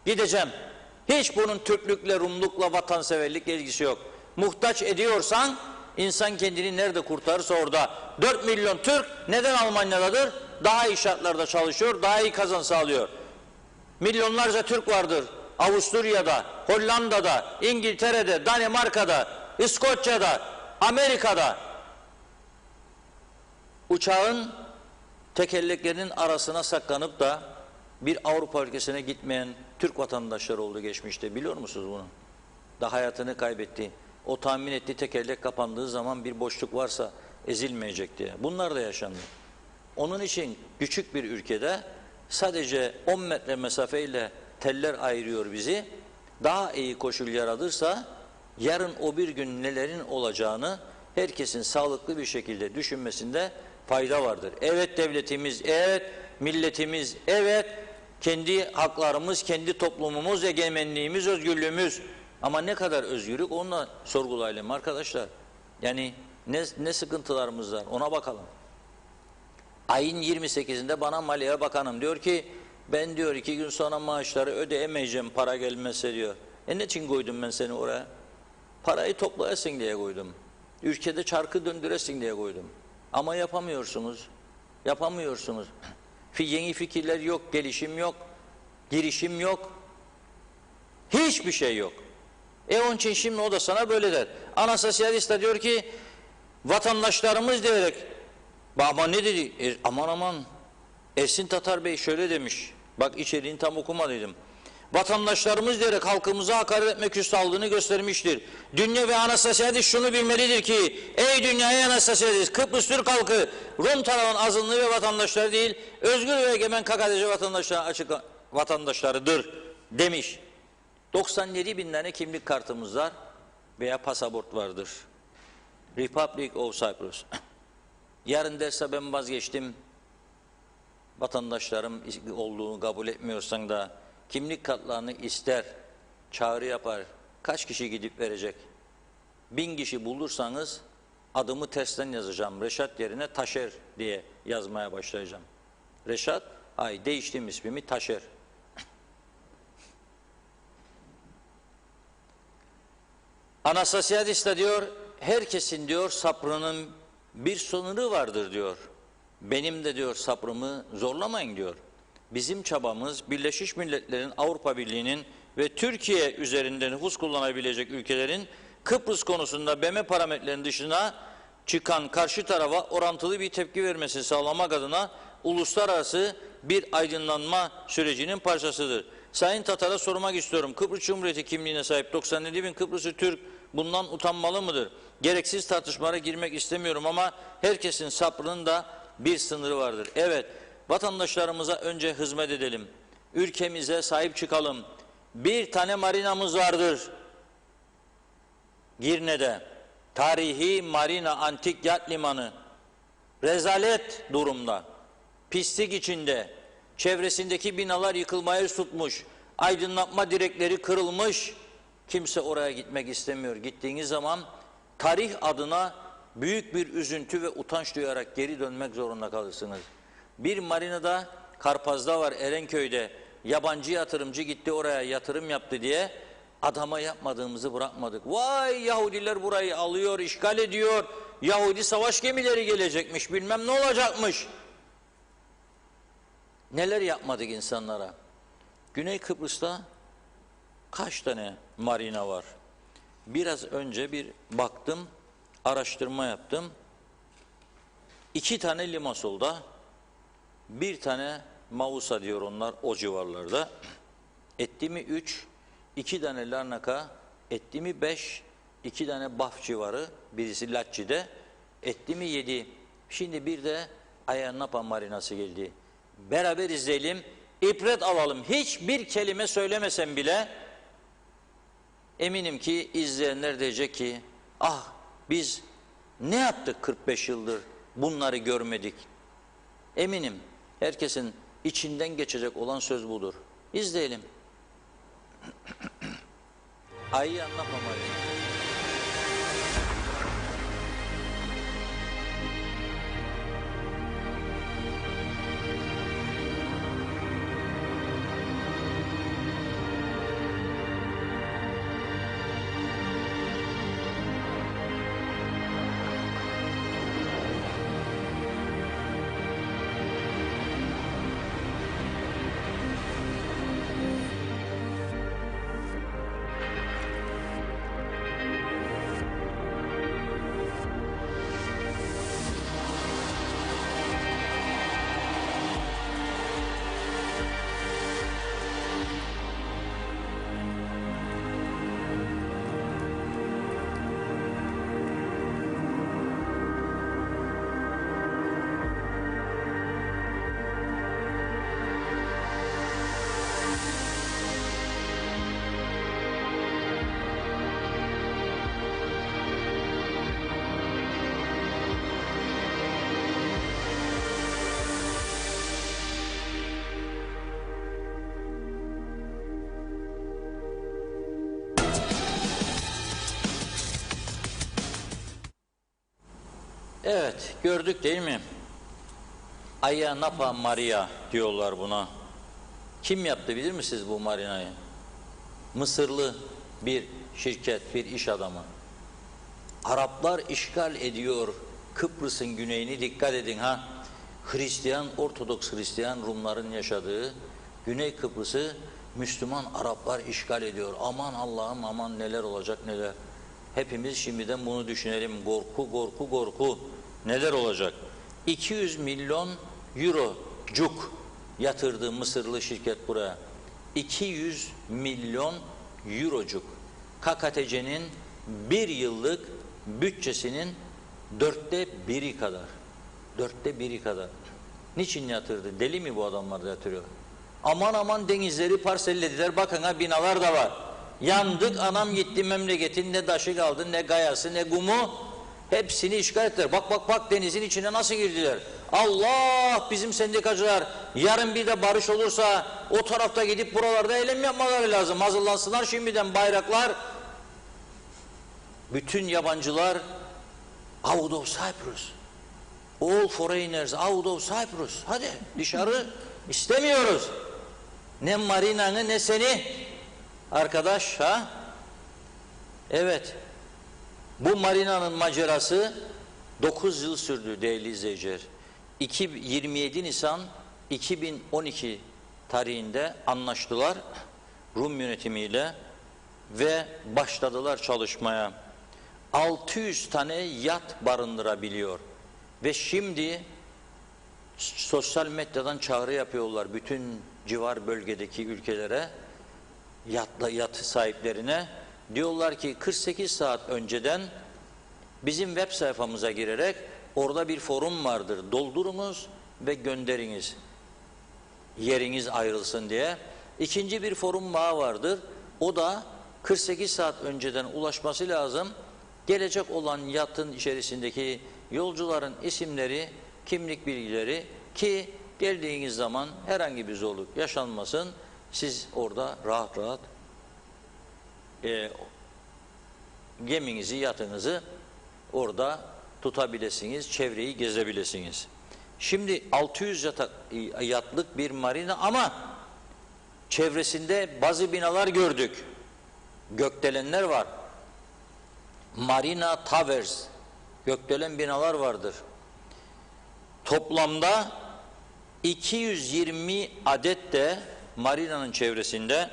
Gideceğim. Hiç bunun Türklükle, Rumlukla, vatanseverlikle ilgisi yok. Muhtaç ediyorsan, insan kendini nerede kurtarırsa orada. 4 milyon Türk neden Almanya'dadır? Daha iyi şartlarda çalışıyor, daha iyi kazanç sağlıyor. Milyonlarca Türk vardır. Avusturya'da, Hollanda'da, İngiltere'de, Danimarka'da, İskoçya'da, Amerika'da. Uçağın tekerleklerinin arasına saklanıp da bir Avrupa ülkesine gitmeyen Türk vatandaşları oldu geçmişte. Biliyor musunuz bunu? Da hayatını kaybetti. O tahmin ettiği tekerlek kapandığı zaman bir boşluk varsa ezilmeyecek diye. Bunlar da yaşandı. Onun için küçük bir ülkede sadece 10 metre mesafeyle teller ayırıyor bizi. Daha iyi koşul yaratırsa yarın o bir gün nelerin olacağını herkesin sağlıklı bir şekilde düşünmesinde fayda vardır. Evet devletimiz, evet milletimiz, evet kendi haklarımız, kendi toplumumuz, egemenliğimiz, özgürlüğümüz. Ama ne kadar özgürlük onu da sorgulayalım arkadaşlar. Yani ne sıkıntılarımız var ona bakalım. Ayın 28'inde bana Maliye Bakanım diyor ki ben diyor 2 gün sonra maaşları ödeyemeyeceğim para gelmezse diyor. Ne için koydum ben seni oraya? Parayı toplayasın diye koydum. Ülkede çarkı döndüresin diye koydum. Ama yapamıyorsunuz. Yapamıyorsunuz. Yeni fikirler yok, gelişim yok, girişim yok. Hiçbir şey yok. Onun için şimdi o da sana böyle der. Ana sosyalist de diyor ki vatandaşlarımız diyerek ama ne dedi? Aman aman Ersin Tatar Bey şöyle demiş. Bak içeriğini tam okumadıydım. Vatandaşlarımız diyerek halkımıza hakaret etme küstahlığını göstermiştir. Dünya ve ana sosyalist şunu bilmelidir ki ey dünyaya ana sosyalist Kıbrıs Türk halkı Rum tarafın azınlığı ve vatandaşları değil özgür ve egemen KKTC vatandaşlarıdır demiş. 97 bin tane kimlik kartımız var veya pasaport vardır. Republic of Cyprus. Yarın derse ben vazgeçtim, vatandaşlarım olduğunu kabul etmiyorsan da kimlik kartlarını ister, çağrı yapar. Kaç kişi gidip verecek? 1000 kişi bulursanız adımı tersten yazacağım. Reşat yerine Taşer diye yazmaya başlayacağım. Reşat, değiştim ismimi Taşer. Ana sosyalist de diyor, herkesin diyor sabrının bir sınırı vardır diyor. Benim de diyor sabrımı zorlamayın diyor. Bizim çabamız Birleşmiş Milletler'in, Avrupa Birliği'nin ve Türkiye üzerinde nüfus kullanabilecek ülkelerin Kıbrıs konusunda BM parametrelerinin dışına çıkan karşı tarafa orantılı bir tepki vermesini sağlamak adına uluslararası bir aydınlanma sürecinin parçasıdır. Sayın Tatar'a sormak istiyorum. Kıbrıs Cumhuriyeti kimliğine sahip 97 bin Kıbrıslı Türk bundan utanmalı mıdır? Gereksiz tartışmalara girmek istemiyorum ama herkesin sabrının da bir sınırı vardır. Evet, vatandaşlarımıza önce hizmet edelim. Ülkemize sahip çıkalım. Bir tane marinamız vardır. Girne'de. Tarihi marina antik yat limanı. Rezalet durumda. Pislik içinde. Çevresindeki binalar yıkılmaya yüz tutmuş. Aydınlatma direkleri kırılmış. Kimse oraya gitmek istemiyor. Gittiğiniz zaman tarih adına büyük bir üzüntü ve utanç duyarak geri dönmek zorunda kalırsınız. Bir marinada Karpaz'da var Erenköy'de yabancı yatırımcı gitti oraya yatırım yaptı diye adama yapmadığımızı bırakmadık. Vay Yahudiler burayı alıyor, işgal ediyor. Yahudi savaş gemileri gelecekmiş, bilmem ne olacakmış. Neler yapmadık insanlara? Güney Kıbrıs'ta kaç tane marina var? Biraz önce bir baktım, araştırma yaptım. 2 tane Limassol'da, 1 tane Mausa diyor onlar o civarlarda. Etti mi 3, 2 tane Larnaca, etti mi 5, 2 tane Baf civarı, birisi Latçi'de, etti mi 7. Şimdi bir de Ayia Napa marinası geldi. Beraber izleyelim, ibret alalım. Hiçbir kelime söylemesem bile eminim ki izleyenler diyecek ki ah biz ne yaptık 45 yıldır bunları görmedik. Eminim herkesin içinden geçecek olan söz budur. İzleyelim. Ayia Napa marinası. Evet, gördük değil mi? Ayia Napa Maria diyorlar buna. Kim yaptı bilir misiniz bu marinayı? Mısırlı bir şirket, bir iş adamı. Araplar işgal ediyor Kıbrıs'ın güneyini, dikkat edin ha. Hristiyan, Ortodoks Hristiyan Rumların yaşadığı Güney Kıbrıs'ı Müslüman Araplar işgal ediyor. Aman Allah'ım, aman neler olacak neler. Hepimiz şimdiden bunu düşünelim. Korku, korku, korku. Neler olacak? 200 milyon eurocuk yatırdı Mısırlı şirket buraya. 200 milyon eurocuk. KKTC'nin bir yıllık bütçesinin 1/4 kadar. 1/4 kadar. Niçin yatırdı? Deli mi bu adamlar da yatırıyor? Aman aman denizleri parsellediler. Bakın ha, binalar da var. Yandık, anam gitti memleketin, ne taşı kaldı, ne gayası, ne kumu. Hepsini işgal ettiler. Bak bak bak, denizin içine nasıl girdiler. Allah, bizim sendikacılar yarın bir de barış olursa o tarafta gidip buralarda eylem yapmaları lazım. Hazırlansınlar şimdiden bayraklar. Bütün yabancılar out of Cyprus. All foreigners out of Cyprus. Hadi dışarı, istemiyoruz. Ne marinanı ne seni. Arkadaş ha? Evet. Bu marinanın macerası 9 yıl sürdü değerli izleyiciler. 27 Nisan 2012 tarihinde anlaştılar Rum yönetimiyle ve başladılar çalışmaya. 600 tane yat barındırabiliyor ve şimdi sosyal medyadan çağrı yapıyorlar bütün civar bölgedeki ülkelere, yat sahiplerine. Diyorlar ki 48 saat önceden bizim web sayfamıza girerek orada bir forum vardır. Doldurunuz ve gönderiniz. Yeriniz ayrılsın diye. İkinci bir forum bağı vardır. O da 48 saat önceden ulaşması lazım. Gelecek olan yatın içerisindeki yolcuların isimleri, kimlik bilgileri, ki geldiğiniz zaman herhangi bir zorluk yaşanmasın. Siz orada rahat rahat geminizi, yatınızı orada tutabilirsiniz, çevreyi gezebilirsiniz. Şimdi 600 yatlık bir marina ama çevresinde bazı binalar gördük. Gökdelenler var. Marina Towers, gökdelen binalar vardır. Toplamda 220 adet de marinanın çevresinde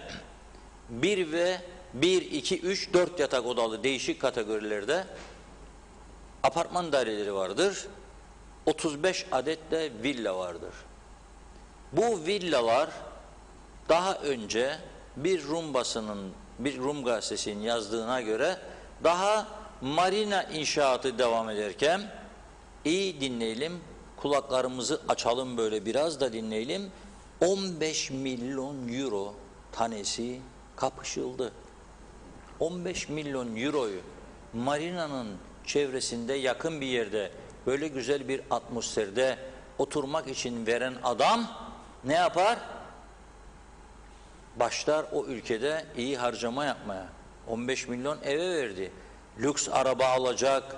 1, 2, 3, 4 yatak odalı değişik kategorilerde apartman daireleri vardır. 35 adet de villa vardır. Bu villalar daha önce bir Rum gazetesinin yazdığına göre daha marina inşaatı devam ederken, iyi dinleyelim, kulaklarımızı açalım, böyle biraz da dinleyelim, 15 milyon euro tanesi kapışıldı. 15 milyon euroyu marinanın çevresinde yakın bir yerde böyle güzel bir atmosferde oturmak için veren adam ne yapar? Başlar o ülkede iyi harcama yapmaya. 15 milyon eve verdi. Lüks araba alacak,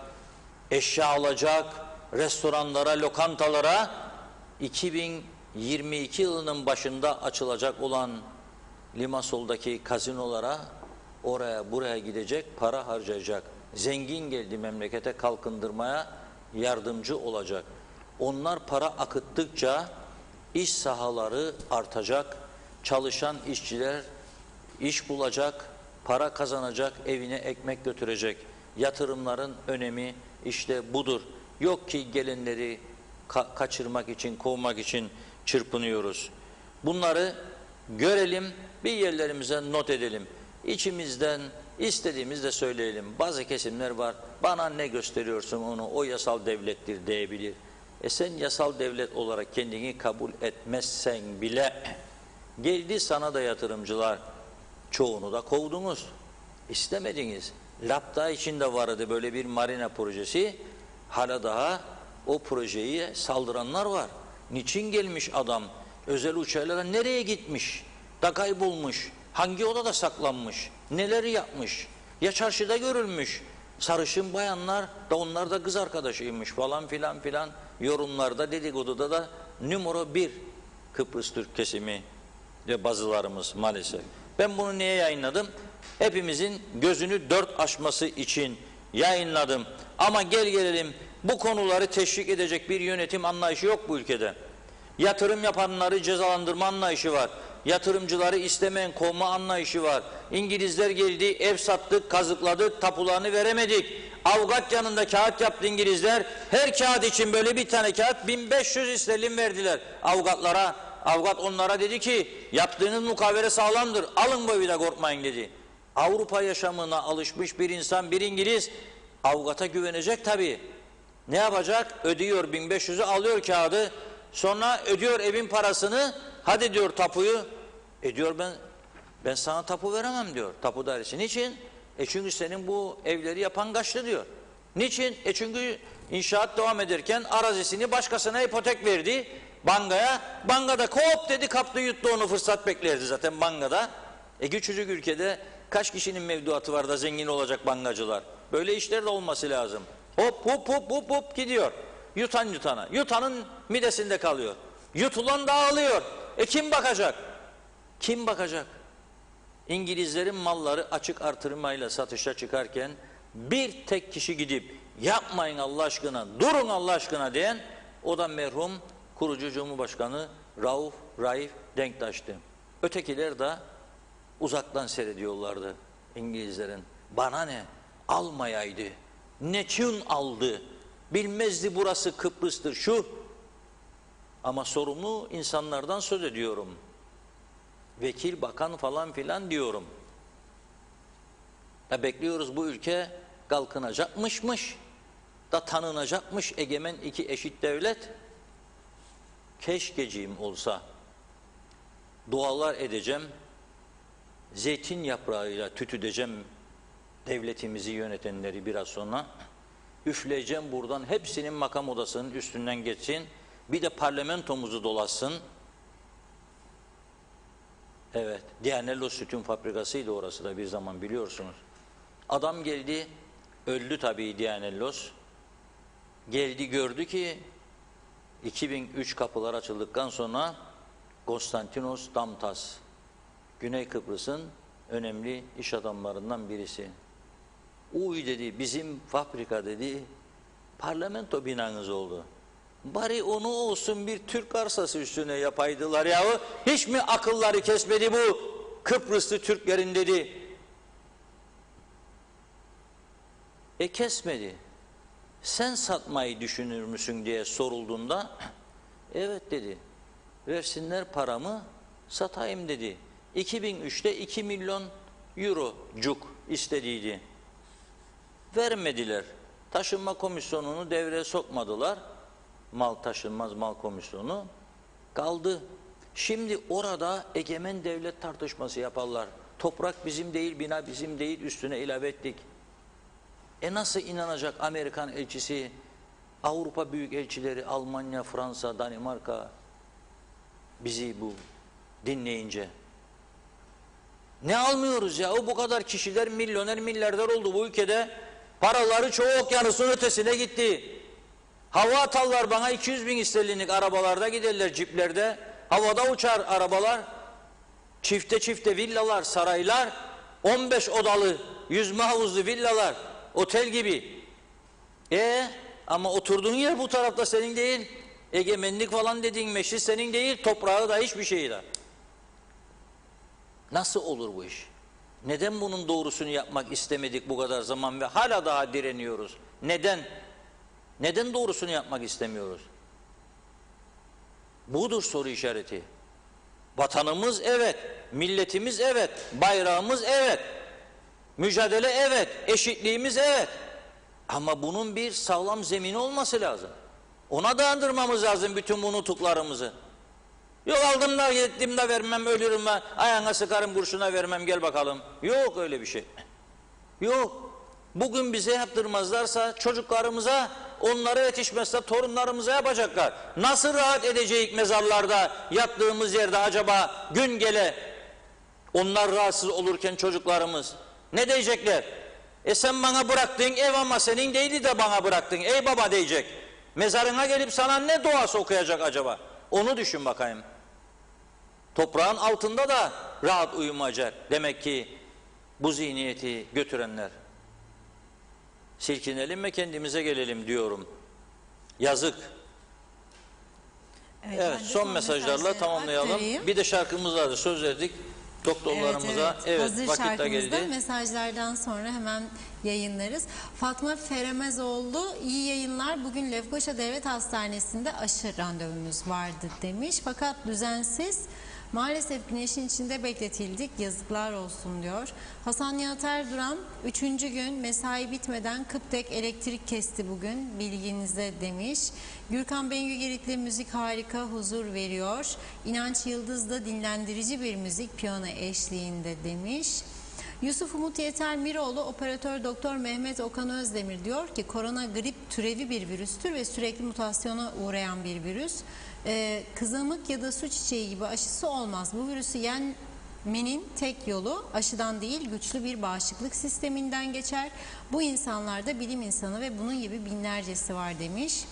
eşya alacak, restoranlara, lokantalara, 2022 yılının başında açılacak olan Limassol'daki kazinolara, oraya buraya gidecek, para harcayacak. Zengin geldi memlekete kalkındırmaya yardımcı olacak. Onlar para akıttıkça iş sahaları artacak, çalışan işçiler iş bulacak, para kazanacak, evine ekmek götürecek. Yatırımların önemi işte budur. Yok ki gelenleri kaçırmak için, kovmak için çırpınıyoruz. Bunları görelim, bir yerlerimize not edelim. İçimizden istediğimizde söyleyelim. Bazı kesimler var, bana ne gösteriyorsun onu, o yasal devlettir diyebilir. Sen yasal devlet olarak kendini kabul etmezsen bile geldi sana da yatırımcılar, çoğunu da kovdunuz, istemediniz. Lapta içinde vardı böyle bir marina projesi, hala daha o projeye saldıranlar var. Niçin gelmiş adam? Özel uçaklara nereye gitmiş? Da kaybolmuş. Hangi odada saklanmış? Neleri yapmış? Ya çarşıda görülmüş? Sarışın bayanlar da onlar da kız arkadaşıymış falan filan filan yorumlarda dedikoduda da numara 1 Kıbrıs Türk kesimi ve bazılarımız maalesef. Ben bunu niye yayınladım? Hepimizin gözünü dört açması için yayınladım. Ama gelelim bu konuları teşvik edecek bir yönetim anlayışı yok bu ülkede. Yatırım yapanları cezalandırma anlayışı var. Yatırımcıları istemeyen kovma anlayışı var. İngilizler geldi, ev sattık, kazıkladık, tapularını veremedik. Avukat yanında kağıt yaptı İngilizler. Her kağıt için böyle bir tane kağıt 1500 sterlin verdiler avukatlara. Avukat onlara dedi ki yaptığınız mukavele sağlamdır. Alın bu evi de korkmayın dedi. Avrupa yaşamına alışmış bir insan, bir İngiliz avukata güvenecek tabii. Ne yapacak? Ödüyor 1500'ü, alıyor kağıdı. Sonra ödüyor evin parasını. Hadi diyor tapuyu. Diyor ben sana tapu veremem diyor. Tapu dairesi. Niçin? Çünkü senin bu evleri yapan kaçtı diyor. Niçin? Çünkü inşaat devam ederken arazisini başkasına ipotek verdi. Bankaya. Bankada hop dedi kaptı yuttu onu, fırsat beklerdi zaten bankada. Küçücük ülkede kaç kişinin mevduatı var da zengin olacak bankacılar. Böyle işler de olması lazım. Hop hop hop hop hop gidiyor. Yutan yutana. Yutanın midesinde kalıyor. Yutulan dağılıyor. Kim bakacak? Kim bakacak? İngilizlerin malları açık artırmayla satışa çıkarken bir tek kişi gidip yapmayın Allah aşkına, durun Allah aşkına diyen o da merhum kurucu Cumhurbaşkanı Raif Denktaş'tı. Ötekiler de uzaktan seyrediyorlardı İngilizlerin. Bana ne? Almayaydı. Neçin aldı? Bilmezdi burası Kıbrıs'tır şu. Ama sorumlu insanlardan söz ediyorum. Vekil, bakan falan filan diyorum. Ya bekliyoruz bu ülke kalkınacakmışmış da tanınacakmış egemen iki eşit devlet. Keşkeciğim olsa dualar edeceğim, zeytin yaprağıyla tütüdeceğim devletimizi yönetenleri biraz sonra. Üfleyeceğim buradan, hepsinin makam odasının üstünden geçsin. Bir de parlamentomuzu dolaşsın. Evet, Diyanello Sütün Fabrikası'ydı orası da bir zaman biliyorsunuz. Adam geldi, öldü tabii Diyanellos. Geldi gördü ki 2003 kapılar açıldıktan sonra Konstantinos Damtas, Güney Kıbrıs'ın önemli iş adamlarından birisi. Uy dedi, bizim fabrika dedi, parlamento binanız oldu. Bari onu olsun bir Türk arsası üstüne yapaydılar yahu. Hiç mi akılları kesmedi bu Kıbrıslı Türklerin dedi. Kesmedi. Sen satmayı düşünür müsün diye sorulduğunda evet dedi. Versinler paramı satayım dedi. 2003'te 2 milyon euro cuk istediydi. Vermediler. Taşınma komisyonunu devreye sokmadılar. Mal taşınmaz mal komisyonu kaldı. Şimdi orada egemen devlet tartışması yaparlar. Toprak bizim değil, bina bizim değil, üstüne ilave ettik. Nasıl inanacak Amerikan elçisi, Avrupa büyük elçileri, Almanya, Fransa, Danimarka bizi bu dinleyince? Ne almıyoruz ya? O bu kadar kişiler milyoner, milyarder oldu bu ülkede. Paraları çoğu okyanusun ötesine gitti. Hava atarlar bana 200.000 sterlinlik arabalarda giderler, ciplerde. Havada uçar arabalar. Çifte çifte villalar, saraylar. 15 odalı, yüzme havuzlu villalar. Otel gibi. Ama oturduğun yer bu tarafta senin değil. Egemenlik falan dediğin meclis senin değil. Toprağı da hiçbir şey de. Nasıl olur bu iş? Neden bunun doğrusunu yapmak istemedik bu kadar zaman ve hala daha direniyoruz? Neden? Neden doğrusunu yapmak istemiyoruz? Budur soru işareti. Vatanımız evet, milletimiz evet, bayrağımız evet, mücadele evet, eşitliğimiz evet. Ama bunun bir sağlam zemini olması lazım. Ona dayandırmamız lazım bütün bu nutuklarımızı. Yok aldım da gittim de vermem, ölürüm ben, ayağına sıkarım kurşuna vermem, gel bakalım. Yok öyle bir şey. Yok. Bugün bize yaptırmazlarsa çocuklarımıza, onlara yetişmezse torunlarımıza yapacaklar. Nasıl rahat edeceğiz mezarlarda, yattığımız yerde acaba gün gele onlar rahatsız olurken çocuklarımız? Ne diyecekler? Sen bana bıraktığın ev ama senin değildi de bana bıraktın. Ey baba diyecek. Mezarına gelip sana ne duası okuyacak acaba? Onu düşün bakayım. Toprağın altında da rahat uyumayacak. Demek ki bu zihniyeti götürenler. Silkinelim ve kendimize gelelim diyorum. Yazık. Evet, Evet, ben de son mesajlarla mesajları tamamlayalım. aktarayım. Bir de şarkımız vardı, söz verdik doktorlarımıza. Evet, Hazır vakit de şarkımızda geldi. mesajlardan sonra hemen yayınlarız. Fatma Feremezoğlu, iyi yayınlar. Bugün Lefkoşa Devlet Hastanesi'nde aşı randevumuz vardı demiş. Fakat düzensiz. Maalesef güneşin içinde bekletildik. Yazıklar olsun diyor. Hasan Nihat Erduran 3. gün mesai bitmeden Kıptek elektrik kesti bugün. Bilginize demiş. Gürkan Bengü Giritli müzik harika, huzur veriyor. İnanç Yıldız da dinlendirici bir müzik piyano eşliğinde demiş. Yusuf Umut Yeter Miroğlu, operatör doktor Mehmet Okan Özdemir diyor ki korona grip türevi bir virüstür ve sürekli mutasyona uğrayan bir virüs. Kızamık ya da su çiçeği gibi aşısı olmaz. Bu virüsü yenmenin tek yolu aşıdan değil güçlü bir bağışıklık sisteminden geçer. Bu insanlarda bilim insanı ve bunun gibi binlercesi var demiş.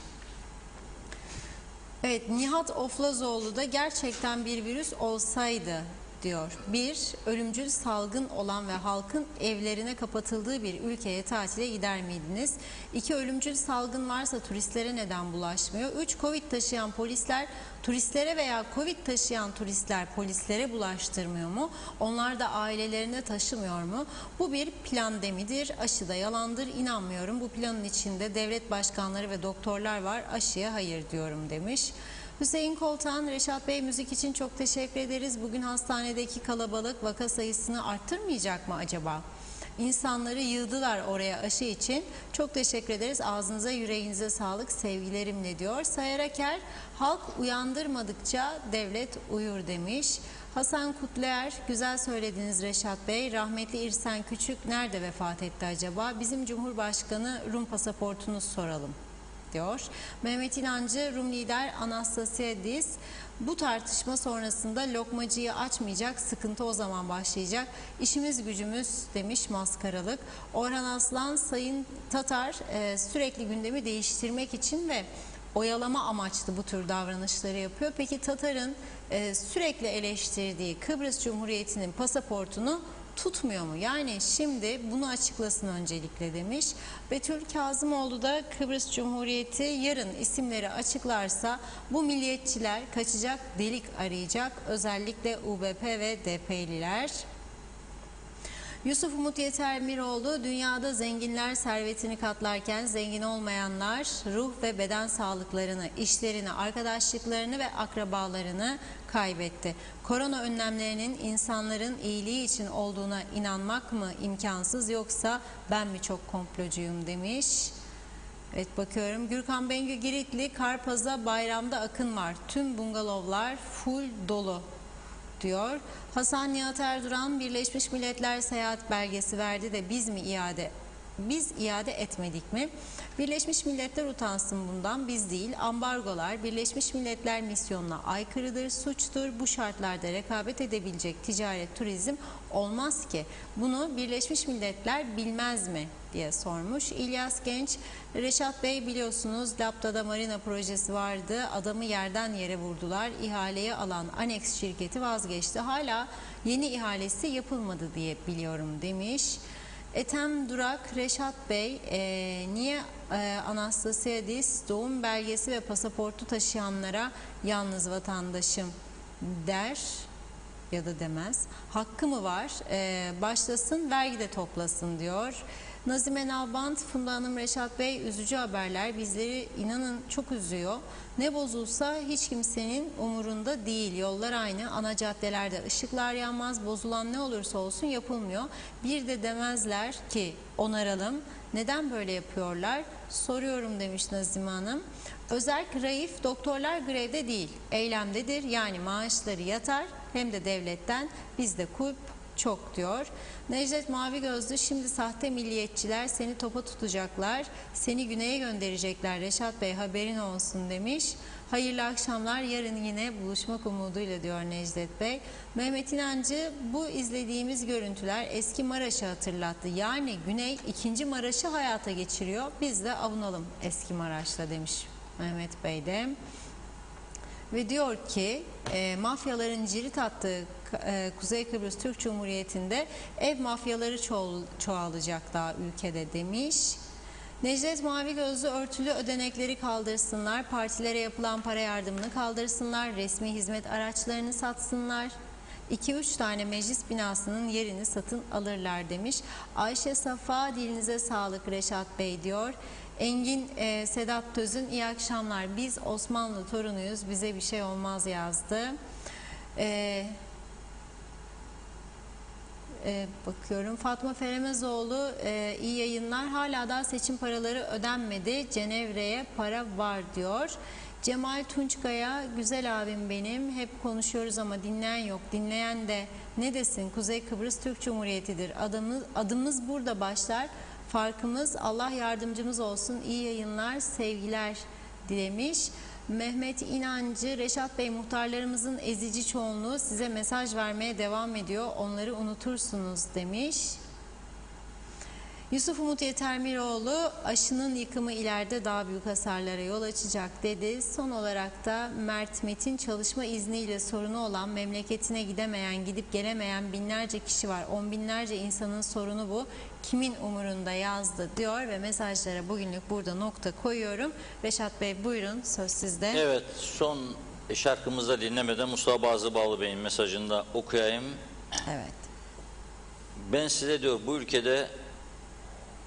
Evet, Nihat Oflazoğlu da gerçekten bir virüs olsaydı diyor. 1. Ölümcül salgın olan ve halkın evlerine kapatıldığı bir ülkeye tatile gider miydiniz? 2. Ölümcül salgın varsa turistlere neden bulaşmıyor? 3. Covid taşıyan polisler turistlere veya Covid taşıyan turistler polislere bulaştırmıyor mu? Onlar da ailelerine taşımıyor mu? Bu bir plandemidir. Aşı da yalandır. İnanmıyorum. Bu planın içinde devlet başkanları ve doktorlar var. Aşıya hayır diyorum demiş. Hüseyin Koltan, Reşat Bey müzik için çok teşekkür ederiz. Bugün hastanedeki kalabalık vaka sayısını arttırmayacak mı acaba? İnsanları yığdılar oraya aşı için. Çok teşekkür ederiz. Ağzınıza yüreğinize sağlık sevgilerimle diyor. Sayar Aker, halk uyandırmadıkça devlet uyur demiş. Hasan Kutluer, güzel söylediniz Reşat Bey. Rahmetli İrsen Küçük nerede vefat etti acaba? Bizim Cumhurbaşkanı Rum pasaportunu soralım diyor. Mehmet İnancı, Rum lider Anastasiadis, bu tartışma sonrasında lokmacıyı açmayacak, sıkıntı o zaman başlayacak. İşimiz gücümüz demiş maskaralık. Orhan Aslan, Sayın Tatar sürekli gündemi değiştirmek için ve oyalama amaçlı bu tür davranışları yapıyor. Peki Tatar'ın sürekli eleştirdiği Kıbrıs Cumhuriyeti'nin pasaportunu tutmuyor mu? Yani şimdi bunu açıklasın öncelikle demiş. Betül Kazımoğlu da Kıbrıs Cumhuriyeti yarın isimleri açıklarsa bu milliyetçiler kaçacak delik arayacak. Özellikle UBP ve DP'liler. Yusuf Umut Yeter Miroğlu, dünyada zenginler servetini katlarken zengin olmayanlar ruh ve beden sağlıklarını, işlerini, arkadaşlıklarını ve akrabalarını kaybetti. Korona önlemlerinin insanların iyiliği için olduğuna inanmak mı imkansız yoksa ben mi çok komplocuyum demiş. Evet bakıyorum. Gürkan Bengü Giritli, Karpaz'a bayramda akın var. Tüm bungalovlar full dolu diyor. Hasan Nihat Erduran, Birleşmiş Milletler seyahat belgesi verdi de biz iade etmedik mi? Birleşmiş Milletler utansın bundan, biz değil. Ambargolar Birleşmiş Milletler misyonuna aykırıdır, suçtur. Bu şartlarda rekabet edebilecek ticaret, turizm olmaz ki. Bunu Birleşmiş Milletler bilmez mi diye sormuş. İlyas Genç, Reşat Bey biliyorsunuz Lapta'da marina projesi vardı. Adamı yerden yere vurdular. İhaleye alan Annex şirketi vazgeçti. Hala yeni ihalesi yapılmadı diye biliyorum demiş. Ethem Durak, Reşat Bey niye Anastasiadis doğum belgesi ve pasaportu taşıyanlara yalnız vatandaşım der ya da demez. Hakkı mı var? Başlasın vergi de toplasın diyor. Nazime Nalbant, Funda Hanım, Reşat Bey, üzücü haberler bizleri inanın çok üzüyor. Ne bozulsa hiç kimsenin umurunda değil. Yollar aynı, ana caddelerde ışıklar yanmaz, bozulan ne olursa olsun yapılmıyor. Bir de demezler ki onaralım. Neden böyle yapıyorlar? Soruyorum demiş Nazime Hanım. Özerk Raif, doktorlar grevde değil, eylemdedir. Yani maaşları yatar hem de devletten, bizde kulp çok diyor. Necdet Mavi Gözlü, şimdi sahte milliyetçiler seni topa tutacaklar, seni güneye gönderecekler Reşat Bey haberin olsun demiş. Hayırlı akşamlar. Yarın yine buluşmak umuduyla diyor Necdet Bey. Mehmet İnancı, bu izlediğimiz görüntüler eski Maraş'ı hatırlattı. Yani Güney 2. Maraş'ı hayata geçiriyor. Biz de avunalım eski Maraş'ta demiş Mehmet Bey de. Ve diyor ki mafyaların cirit attığı Kuzey Kıbrıs Türk Cumhuriyeti'nde ev mafyaları çoğalacak daha ülkede demiş. Necdet, mavi gözlü örtülü ödenekleri kaldırsınlar, partilere yapılan para yardımını kaldırsınlar, resmi hizmet araçlarını satsınlar. 2-3 tane meclis binasının yerini satın alırlar demiş. Ayşe Safa, dilinize sağlık Reşat Bey diyor. Engin Sedat Töz'ün iyi akşamlar. Biz Osmanlı torunuyuz, bize bir şey olmaz yazdı. Bakıyorum. Fatma Feremezoğlu, iyi yayınlar. Hala daha seçim paraları ödenmedi. Cenevre'ye para var diyor. Cemal Tunçkaya, güzel abim benim. Hep konuşuyoruz ama dinleyen yok. Dinleyen de ne desin? Kuzey Kıbrıs Türk Cumhuriyeti'dir. Adımız burada başlar. Farkımız Allah yardımcımız olsun. İyi yayınlar, sevgiler dilemiş. Mehmet İnancı, Reşat Bey, muhtarlarımızın ezici çoğunluğu size mesaj vermeye devam ediyor. Onları unutursunuz demiş. Yusuf Umut Yetermiroğlu, aşının yıkımı ileride daha büyük hasarlara yol açacak dedi. Son olarak da Mert Metin, çalışma izniyle sorunu olan, memleketine gidemeyen, gidip gelemeyen binlerce kişi var. 10 binlerce insanın sorunu bu. Kimin umurunda yazdı diyor ve mesajlara bugünlük burada nokta koyuyorum. Reşat Bey buyurun, söz sizde. Evet, son şarkımızda dinlemeden Mustafa Bazıbağlı Bey'in mesajını da okuyayım. Evet. Ben size diyor bu ülkede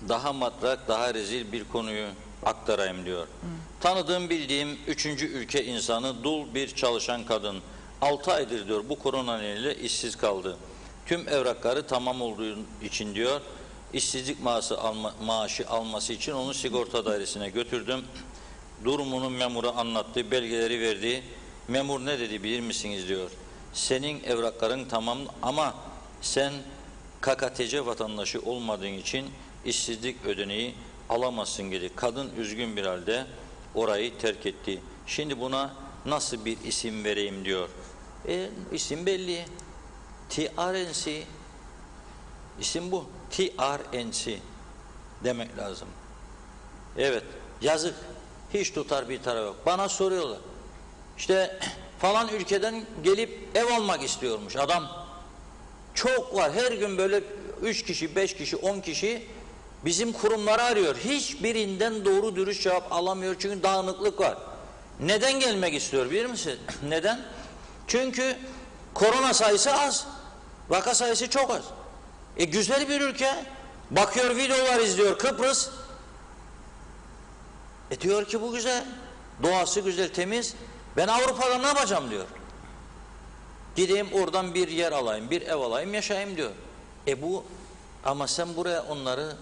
daha matrak, daha rezil bir konuyu aktarayım diyor. Tanıdığım, bildiğim 3. ülke insanı, dul bir çalışan kadın. 6 aydır diyor bu korona nedeniyle işsiz kaldı. Tüm evrakları tamam olduğu için diyor işsizlik maaşı alması için onu sigorta dairesine götürdüm. Durumunu memura anlattı, belgeleri verdi. Memur ne dedi bilir misiniz diyor. Senin evrakların tamam ama sen KKTC vatandaşı olmadığın için işsizlik ödeneği alamazsın dedi. Kadın üzgün bir halde orayı terk etti. Şimdi buna nasıl bir isim vereyim diyor. İsim belli. TRNC. İsim bu. TRNC demek lazım. Evet. Yazık. Hiç tutar bir taraf yok. Bana soruyorlar. İşte falan ülkeden gelip ev almak istiyormuş adam. Çok var. Her gün böyle 3 kişi, 5 kişi, 10 kişi bizim kurumları arıyor. Hiçbirinden doğru dürüst cevap alamıyor çünkü dağınıklık var. Neden gelmek istiyor bilir misin? Neden? Çünkü korona sayısı az. Vaka sayısı çok az. Güzel bir ülke. Bakıyor, videolar izliyor Kıbrıs. Diyor ki bu güzel. Doğası güzel, temiz. Ben Avrupa'da ne yapacağım diyor. Gideyim oradan bir yer alayım, bir ev alayım, yaşayayım diyor. Bu ama sen buraya onları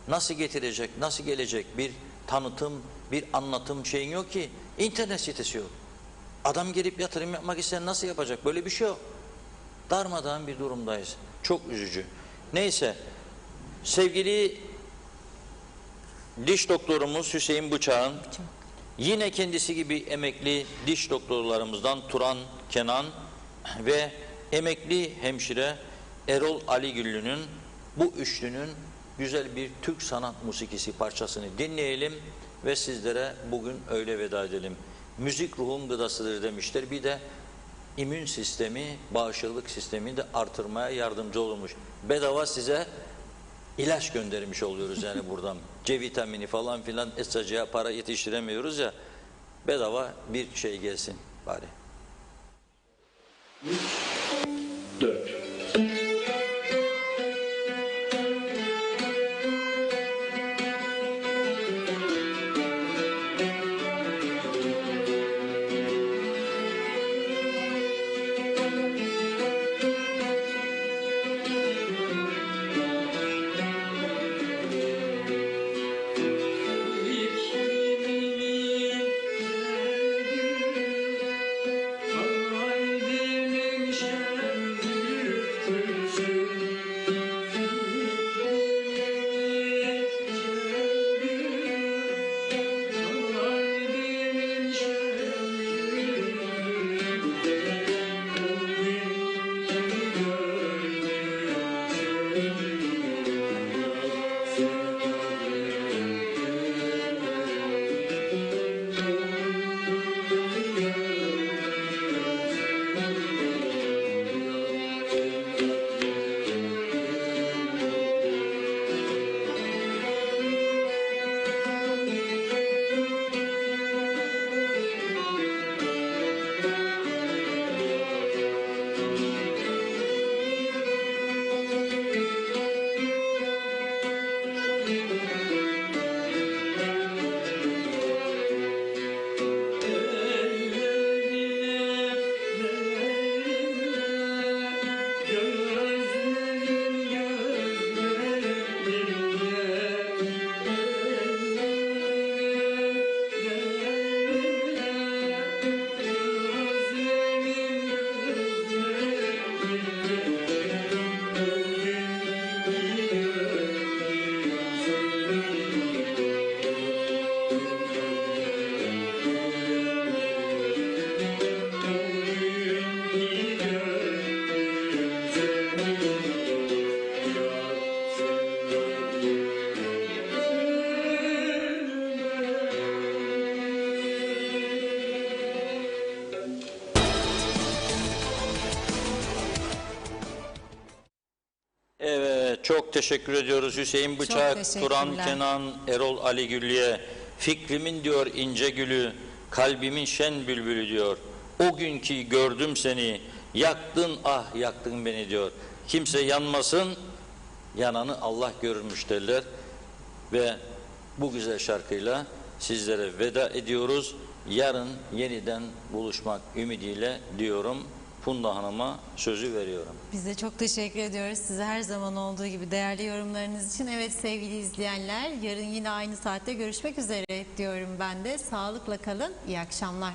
nasıl getirecek, nasıl gelecek? Bir tanıtım, bir anlatım şeyin yok ki. İnternet sitesi yok. Adam gelip yatırım yapmak isteyen nasıl yapacak? Böyle bir şey yok. Darmadağın bir durumdayız. Çok üzücü. Neyse, sevgili diş doktorumuz Hüseyin Bıçak'ın yine kendisi gibi emekli diş doktorlarımızdan Turan Kenan ve emekli hemşire Erol Ali Güllü'nün, bu üçlünün güzel bir Türk sanat musikisi parçasını dinleyelim ve sizlere bugün öyle veda edelim. Müzik ruhun gıdasıdır demişler. Bir de immün sistemi, bağışıklık sistemi de artırmaya yardımcı olmuş. Bedava size ilaç göndermiş oluyoruz yani buradan. C vitamini falan filan esacıya para yetiştiremiyoruz ya, bedava bir şey gelsin bari. 4. Kalbimin şerri çok teşekkür ediyoruz. Hüseyin Bıçak, teşekkürler. Turan Kenan, Erol Ali Güllü'ye. Fikrimin diyor ince gülü, kalbimin şen bülbülü diyor. O gün ki gördüm seni, yaktın ah yaktın beni diyor. Kimse yanmasın, yananı Allah görürmüş derler. Ve bu güzel şarkıyla sizlere veda ediyoruz. Yarın yeniden buluşmak ümidiyle diyorum. Funda Hanım'a sözü veriyorum. Biz de çok teşekkür ediyoruz size her zaman olduğu gibi değerli yorumlarınız için. Evet sevgili izleyenler, yarın yine aynı saatte görüşmek üzere diyorum ben de. Sağlıkla kalın, iyi akşamlar.